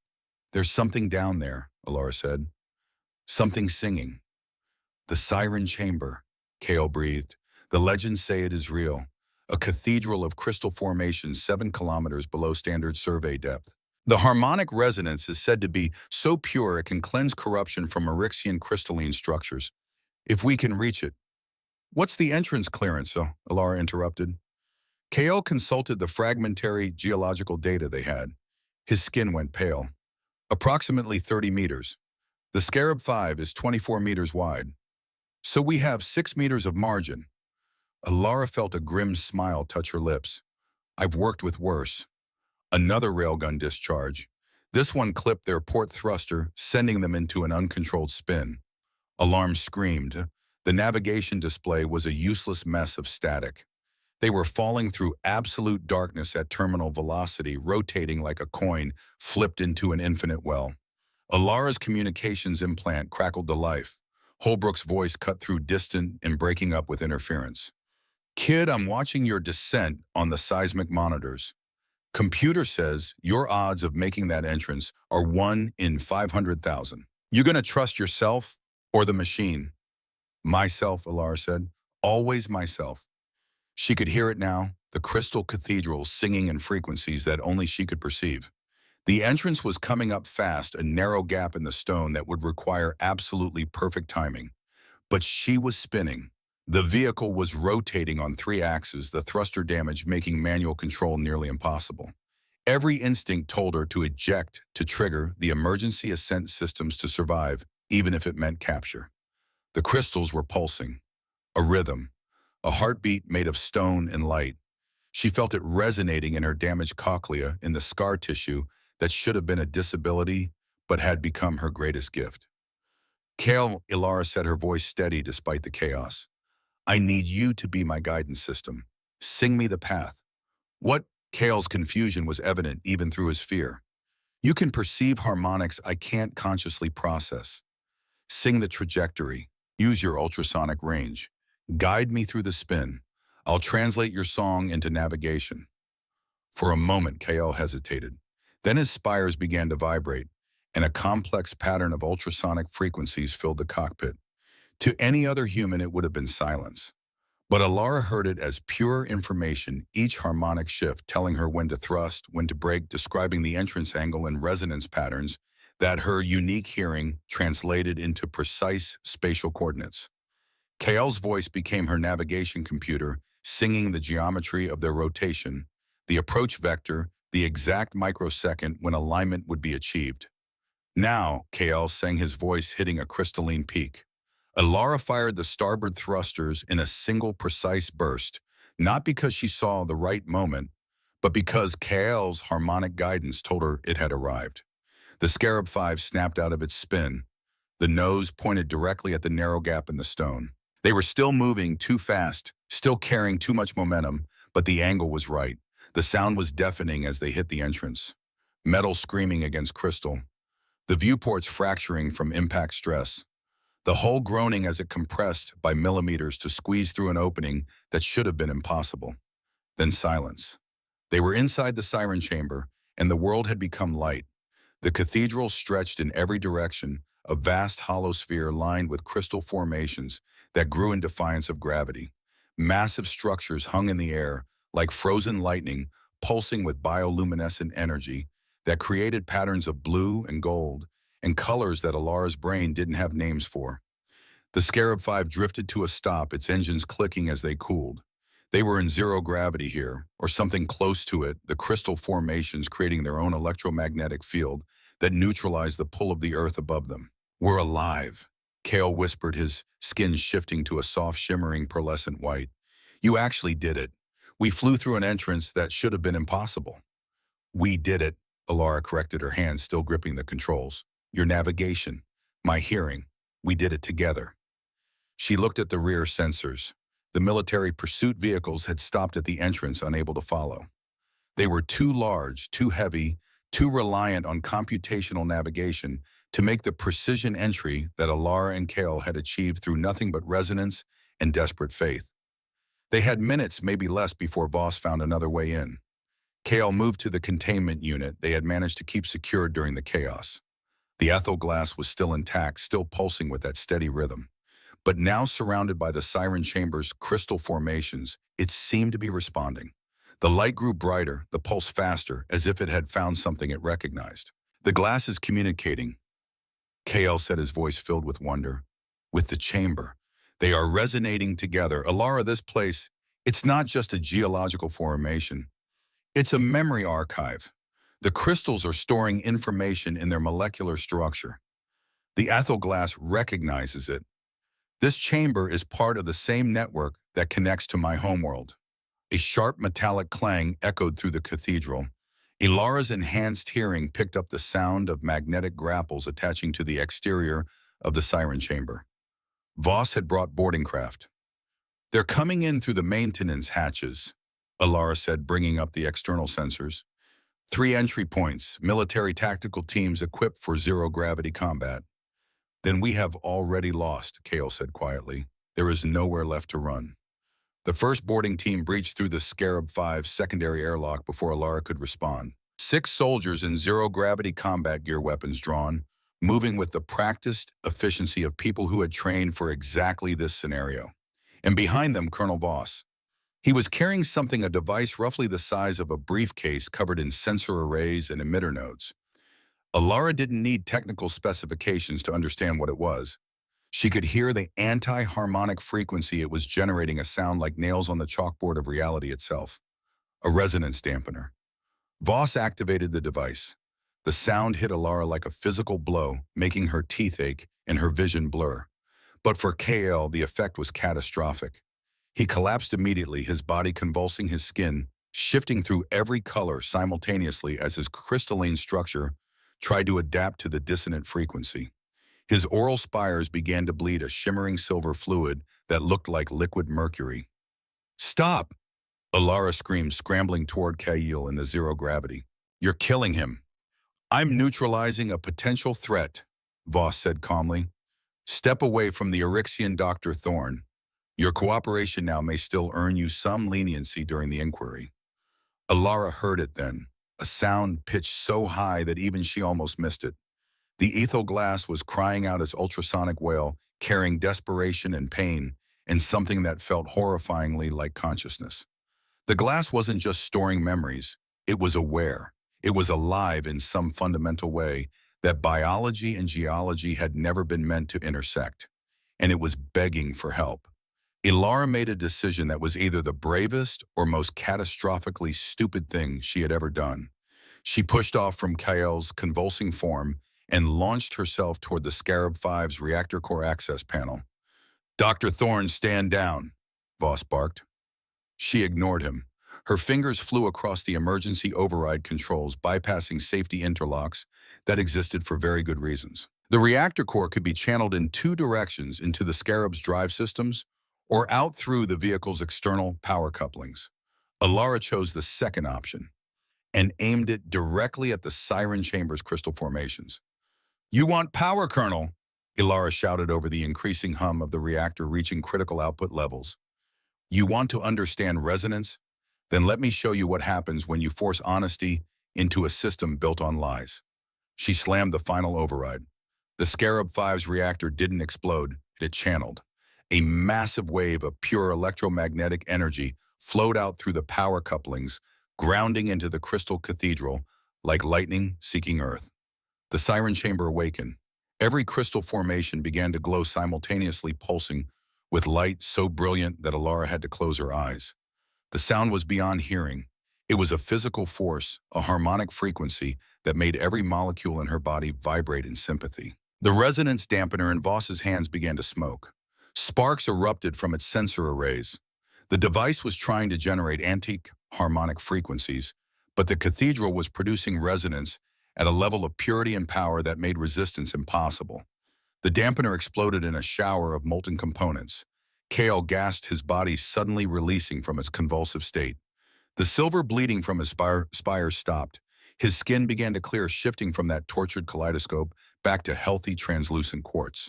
"There's something down there," Alara said. "Something singing." "The Siren Chamber," Kale breathed. "The legends say it is real. A cathedral of crystal formations 7 kilometers below standard survey depth. The harmonic resonance is said to be so pure it can cleanse corruption from Eryxian crystalline structures. If we can reach it." "What's the entrance clearance?" Alara interrupted. Kale consulted the fragmentary geological data they had. His skin went pale. "Approximately 30 meters. The Scarab 5 is 24 meters wide. So we have 6 meters of margin." Alara felt a grim smile touch her lips. "I've worked with worse." Another railgun discharge. This one clipped their port thruster, sending them into an uncontrolled spin. Alarm screamed. The navigation display was a useless mess of static. They were falling through absolute darkness at terminal velocity, rotating like a coin flipped into an infinite well. Alara's communications implant crackled to life. Holbrook's voice cut through, distant and breaking up with interference. "Kid, I'm watching your descent on the seismic monitors. Computer says your odds of making that entrance are 1 in 500,000. You gonna trust yourself or the machine?" "Myself," Alara said. "Always myself." She could hear it now, the crystal cathedrals singing in frequencies that only she could perceive. The entrance was coming up fast, a narrow gap in the stone that would require absolutely perfect timing. But she was spinning. The vehicle was rotating on 3 axes, the thruster damage making manual control nearly impossible. Every instinct told her to eject to trigger the emergency ascent systems to survive, even if it meant capture. The crystals were pulsing. A rhythm. A heartbeat made of stone and light. She felt it resonating in her damaged cochlea, in the scar tissue that should have been a disability but had become her greatest gift. "Kale," Alara said, her voice steady despite the chaos. "I need you to be my guidance system. Sing me the path. What? Kale's confusion was evident even through his fear. You can perceive harmonics I can't consciously process. Sing the trajectory. Use your ultrasonic range. Guide me through the spin. I'll translate your song into navigation. For a moment, Kale hesitated. Then his spires began to vibrate, and a complex pattern of ultrasonic frequencies filled the cockpit. To any other human, it would have been silence. But Alara heard it as pure information, each harmonic shift telling her when to thrust, when to brake, describing the entrance angle and resonance patterns that her unique hearing translated into precise spatial coordinates. Kael's voice became her navigation computer, singing the geometry of their rotation, the approach vector, the exact microsecond when alignment would be achieved. Now, Kael sang, his voice hitting a crystalline peak. Alara fired the starboard thrusters in a single precise burst, not because she saw the right moment, but because Kael's harmonic guidance told her it had arrived. The Scarab 5 snapped out of its spin. The nose pointed directly at the narrow gap in the stone. They were still moving too fast, still carrying too much momentum, but the angle was right. The sound was deafening as they hit the entrance. Metal screaming against crystal. The viewports fracturing from impact stress. The hull groaning as it compressed by millimeters to squeeze through an opening that should have been impossible. Then silence. They were inside the siren chamber, and the world had become light. The cathedral stretched in every direction, a vast hollow sphere lined with crystal formations that grew in defiance of gravity. Massive structures hung in the air, like frozen lightning, pulsing with bioluminescent energy that created patterns of blue and gold, and colors that Alara's brain didn't have names for. The Scarab 5 drifted to a stop, its engines clicking as they cooled. They were in zero gravity here, or something close to it, the crystal formations creating their own electromagnetic field that neutralized the pull of the earth above them. "We're alive," Kale whispered, his skin shifting to a soft, shimmering, pearlescent white. "You actually did it. We flew through an entrance that should have been impossible." "We did it," Alara corrected, her hands still gripping the controls. "Your navigation, my hearing, we did it together." She looked at the rear sensors. The military pursuit vehicles had stopped at the entrance, unable to follow. They were too large, too heavy, too reliant on computational navigation to make the precision entry that Alara and Kale had achieved through nothing but resonance and desperate faith. They had minutes, maybe less, before Voss found another way in. Kale moved to the containment unit they had managed to keep secured during the chaos. The ethyl glass was still intact, still pulsing with that steady rhythm. But now surrounded by the siren chamber's crystal formations, it seemed to be responding. The light grew brighter, the pulse faster, as if it had found something it recognized. "The glass is communicating," Kael said, his voice filled with wonder. "With the chamber. They are resonating together. Alara, this place, it's not just a geological formation. It's a memory archive. The crystals are storing information in their molecular structure. The ethyl glass recognizes it. This chamber is part of the same network that connects to my homeworld." A sharp metallic clang echoed through the cathedral. Ilara's enhanced hearing picked up the sound of magnetic grapples attaching to the exterior of the siren chamber. Voss had brought boarding craft. "They're coming in through the maintenance hatches," Alara said, bringing up the external sensors. "3 entry points, military tactical teams equipped for zero-gravity combat." "Then we have already lost," Kale said quietly. "There is nowhere left to run." The first boarding team breached through the Scarab 5 secondary airlock before Alara could respond. 6 soldiers in zero-gravity combat gear, weapons drawn, moving with the practiced efficiency of people who had trained for exactly this scenario. And behind them, Colonel Voss. He was carrying something, a device roughly the size of a briefcase covered in sensor arrays and emitter nodes. Alara didn't need technical specifications to understand what it was. She could hear the anti-harmonic frequency it was generating, a sound like nails on the chalkboard of reality itself. A resonance dampener. Voss activated the device. The sound hit Alara like a physical blow, making her teeth ache and her vision blur. But for KL, the effect was catastrophic. He collapsed immediately, his body convulsing, his skin shifting through every color simultaneously as his crystalline structure tried to adapt to the dissonant frequency. His oral spires began to bleed a shimmering silver fluid that looked like liquid mercury. "Stop!" Alara screamed, scrambling toward Kyle in the zero gravity. You're killing him. I'm neutralizing a potential threat, Voss said calmly. Step away from the Eryxian Dr. Thorne. Your cooperation now may still earn you some leniency during the inquiry. Alara heard it then, a sound pitched so high that even she almost missed it. The ethel glass was crying out its ultrasonic wail, carrying desperation and pain, and something that felt horrifyingly like consciousness. The glass wasn't just storing memories, it was aware. It was alive in some fundamental way that biology and geology had never been meant to intersect. And it was begging for help. Ilara made a decision that was either the bravest or most catastrophically stupid thing she had ever done. She pushed off from Kyle's convulsing form and launched herself toward the Scarab V's reactor core access panel. Dr. Thorne, stand down, Voss barked. She ignored him. Her fingers flew across the emergency override controls, bypassing safety interlocks that existed for very good reasons. The reactor core could be channeled in two directions into the Scarab's drive systems or out through the vehicle's external power couplings. Alara chose the second option and aimed it directly at the Siren Chamber's crystal formations. You want power, Colonel? Ilara shouted over the increasing hum of the reactor reaching critical output levels. You want to understand resonance? Then let me show you what happens when you force honesty into a system built on lies. She slammed the final override. The Scarab V's reactor didn't explode, it channeled. A massive wave of pure electromagnetic energy flowed out through the power couplings, grounding into the crystal cathedral like lightning seeking earth. The Siren Chamber awakened. Every crystal formation began to glow simultaneously, pulsing with light so brilliant that Alara had to close her eyes. The sound was beyond hearing. It was a physical force, a harmonic frequency that made every molecule in her body vibrate in sympathy. The resonance dampener in Voss's hands began to smoke. Sparks erupted from its sensor arrays. The device was trying to generate anti-harmonic frequencies, but the cathedral was producing resonance at a level of purity and power that made resistance impossible. The dampener exploded in a shower of molten components. Kale gasped, his body suddenly releasing from its convulsive state. The silver bleeding from his spires stopped. His skin began to clear, shifting from that tortured kaleidoscope back to healthy, translucent quartz.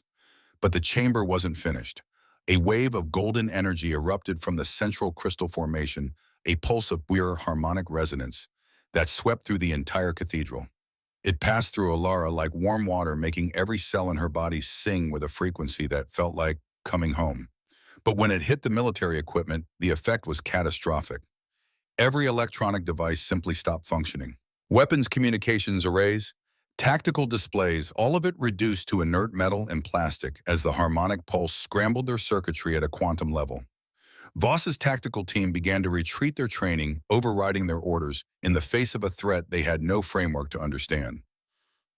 But the chamber wasn't finished. A wave of golden energy erupted from the central crystal formation, a pulse of pure harmonic resonance that swept through the entire cathedral. It passed through Alara like warm water, making every cell in her body sing with a frequency that felt like coming home. But when it hit the military equipment, the effect was catastrophic. Every electronic device simply stopped functioning. Weapons communications arrays, tactical displays, all of it reduced to inert metal and plastic as the harmonic pulse scrambled their circuitry at a quantum level. Voss's tactical team began to retreat their training, overriding their orders in the face of a threat they had no framework to understand.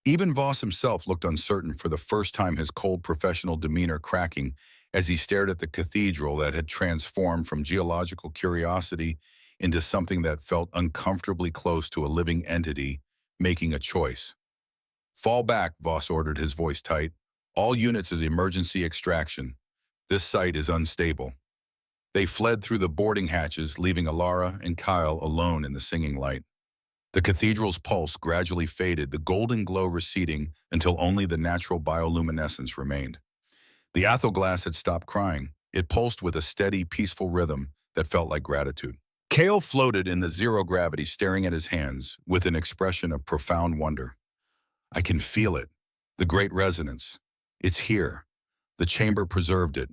Even Voss himself looked uncertain, for the first time, his cold professional demeanor cracking as he stared at the cathedral that had transformed from geological curiosity into something that felt uncomfortably close to a living entity making a choice. Fall back, Voss ordered, his voice tight. All units of emergency extraction. This site is unstable. They fled through the boarding hatches, leaving Alara and Kyle alone in the singing light. The cathedral's pulse gradually faded, the golden glow receding until only the natural bioluminescence remained. The aethelglass had stopped crying. It pulsed with a steady, peaceful rhythm that felt like gratitude. Kale floated in the zero gravity, staring at his hands with an expression of profound wonder. I can feel it. The great resonance. It's here. The chamber preserved it.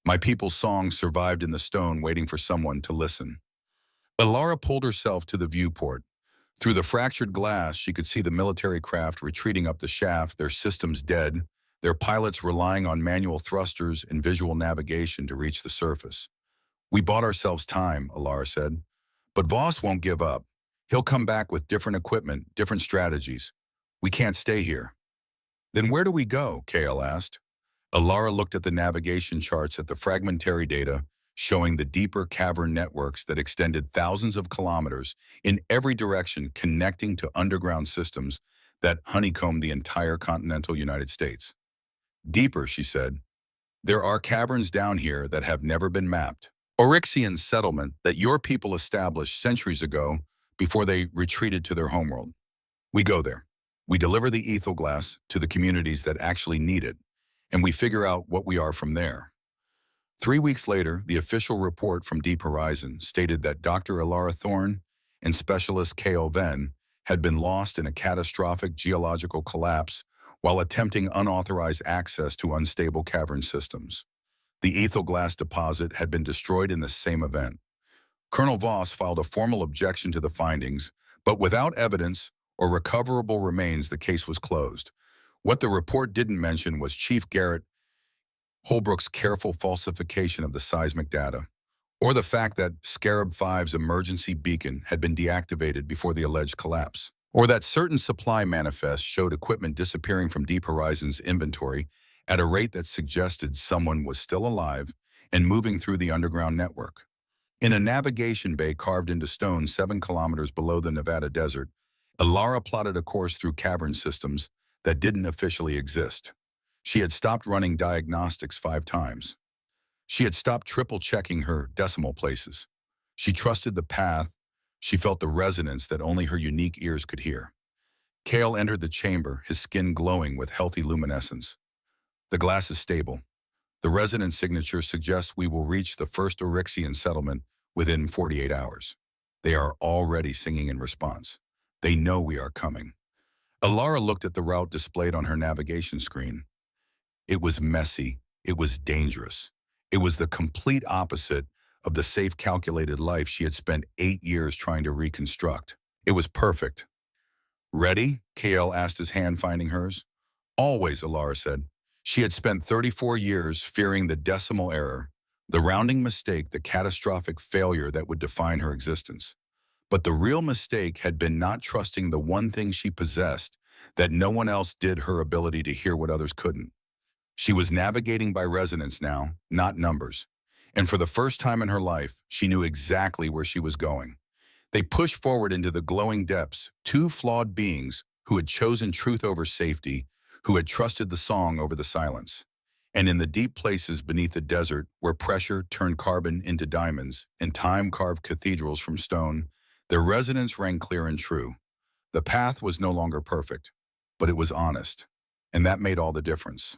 My people's song survived in the stone, waiting for someone to listen. Alara pulled herself to the viewport. Through the fractured glass, she could see the military craft retreating up the shaft, their systems dead, their pilots relying on manual thrusters and visual navigation to reach the surface. We bought ourselves time, Alara said. But Voss won't give up. He'll come back with different equipment, different strategies. We can't stay here. Then where do we go? Kale asked. Alara looked at the navigation charts, at the fragmentary data, showing the deeper cavern networks that extended thousands of kilometers in every direction, connecting to underground systems that honeycombed the entire continental United States. Deeper, she said. There are caverns down here that have never been mapped. Oryxian settlement that your people established centuries ago before they retreated to their homeworld. We go there. We deliver the ethel glass to the communities that actually need it, and we figure out what we are from there. 3 weeks later, the official report from Deep Horizon stated that Dr. Ilara Thorne and specialist K.O. Venn had been lost in a catastrophic geological collapse while attempting unauthorized access to unstable cavern systems. The ethel glass deposit had been destroyed in the same event. Colonel Voss filed a formal objection to the findings, but without evidence or recoverable remains, the case was closed. What the report didn't mention was Chief Garrett Holbrook's careful falsification of the seismic data, or the fact that Scarab 5's emergency beacon had been deactivated before the alleged collapse, or that certain supply manifests showed equipment disappearing from Deep Horizon's inventory at a rate that suggested someone was still alive and moving through the underground network. In a navigation bay carved into stone 7 kilometers below the Nevada desert, Ilara plotted a course through cavern systems that didn't officially exist. She had stopped running diagnostics 5 times. She had stopped triple-checking her decimal places. She trusted the path. She felt the resonance that only her unique ears could hear. Kale entered the chamber, his skin glowing with healthy luminescence. The glass is stable. The resonance signature suggests we will reach the first Oryxian settlement within 48 hours. They are already singing in response. They know we are coming. Ilara looked at the route displayed on her navigation screen. It was messy. It was dangerous. It was the complete opposite of the safe, calculated life she had spent 8 years trying to reconstruct. It was perfect. Ready? KL asked, his hand finding hers. Always, Ilara said. She had spent 34 years fearing the decimal error, the rounding mistake, the catastrophic failure that would define her existence. But the real mistake had been not trusting the one thing she possessed that no one else did, her ability to hear what others couldn't. She was navigating by resonance now, not numbers. And for the first time in her life, she knew exactly where she was going. They pushed forward into the glowing depths, 2 flawed beings who had chosen truth over safety, who had trusted the song over the silence. And in the deep places beneath the desert, where pressure turned carbon into diamonds and time carved cathedrals from stone, their resonance rang clear and true. The path was no longer perfect, but it was honest. And that made all the difference.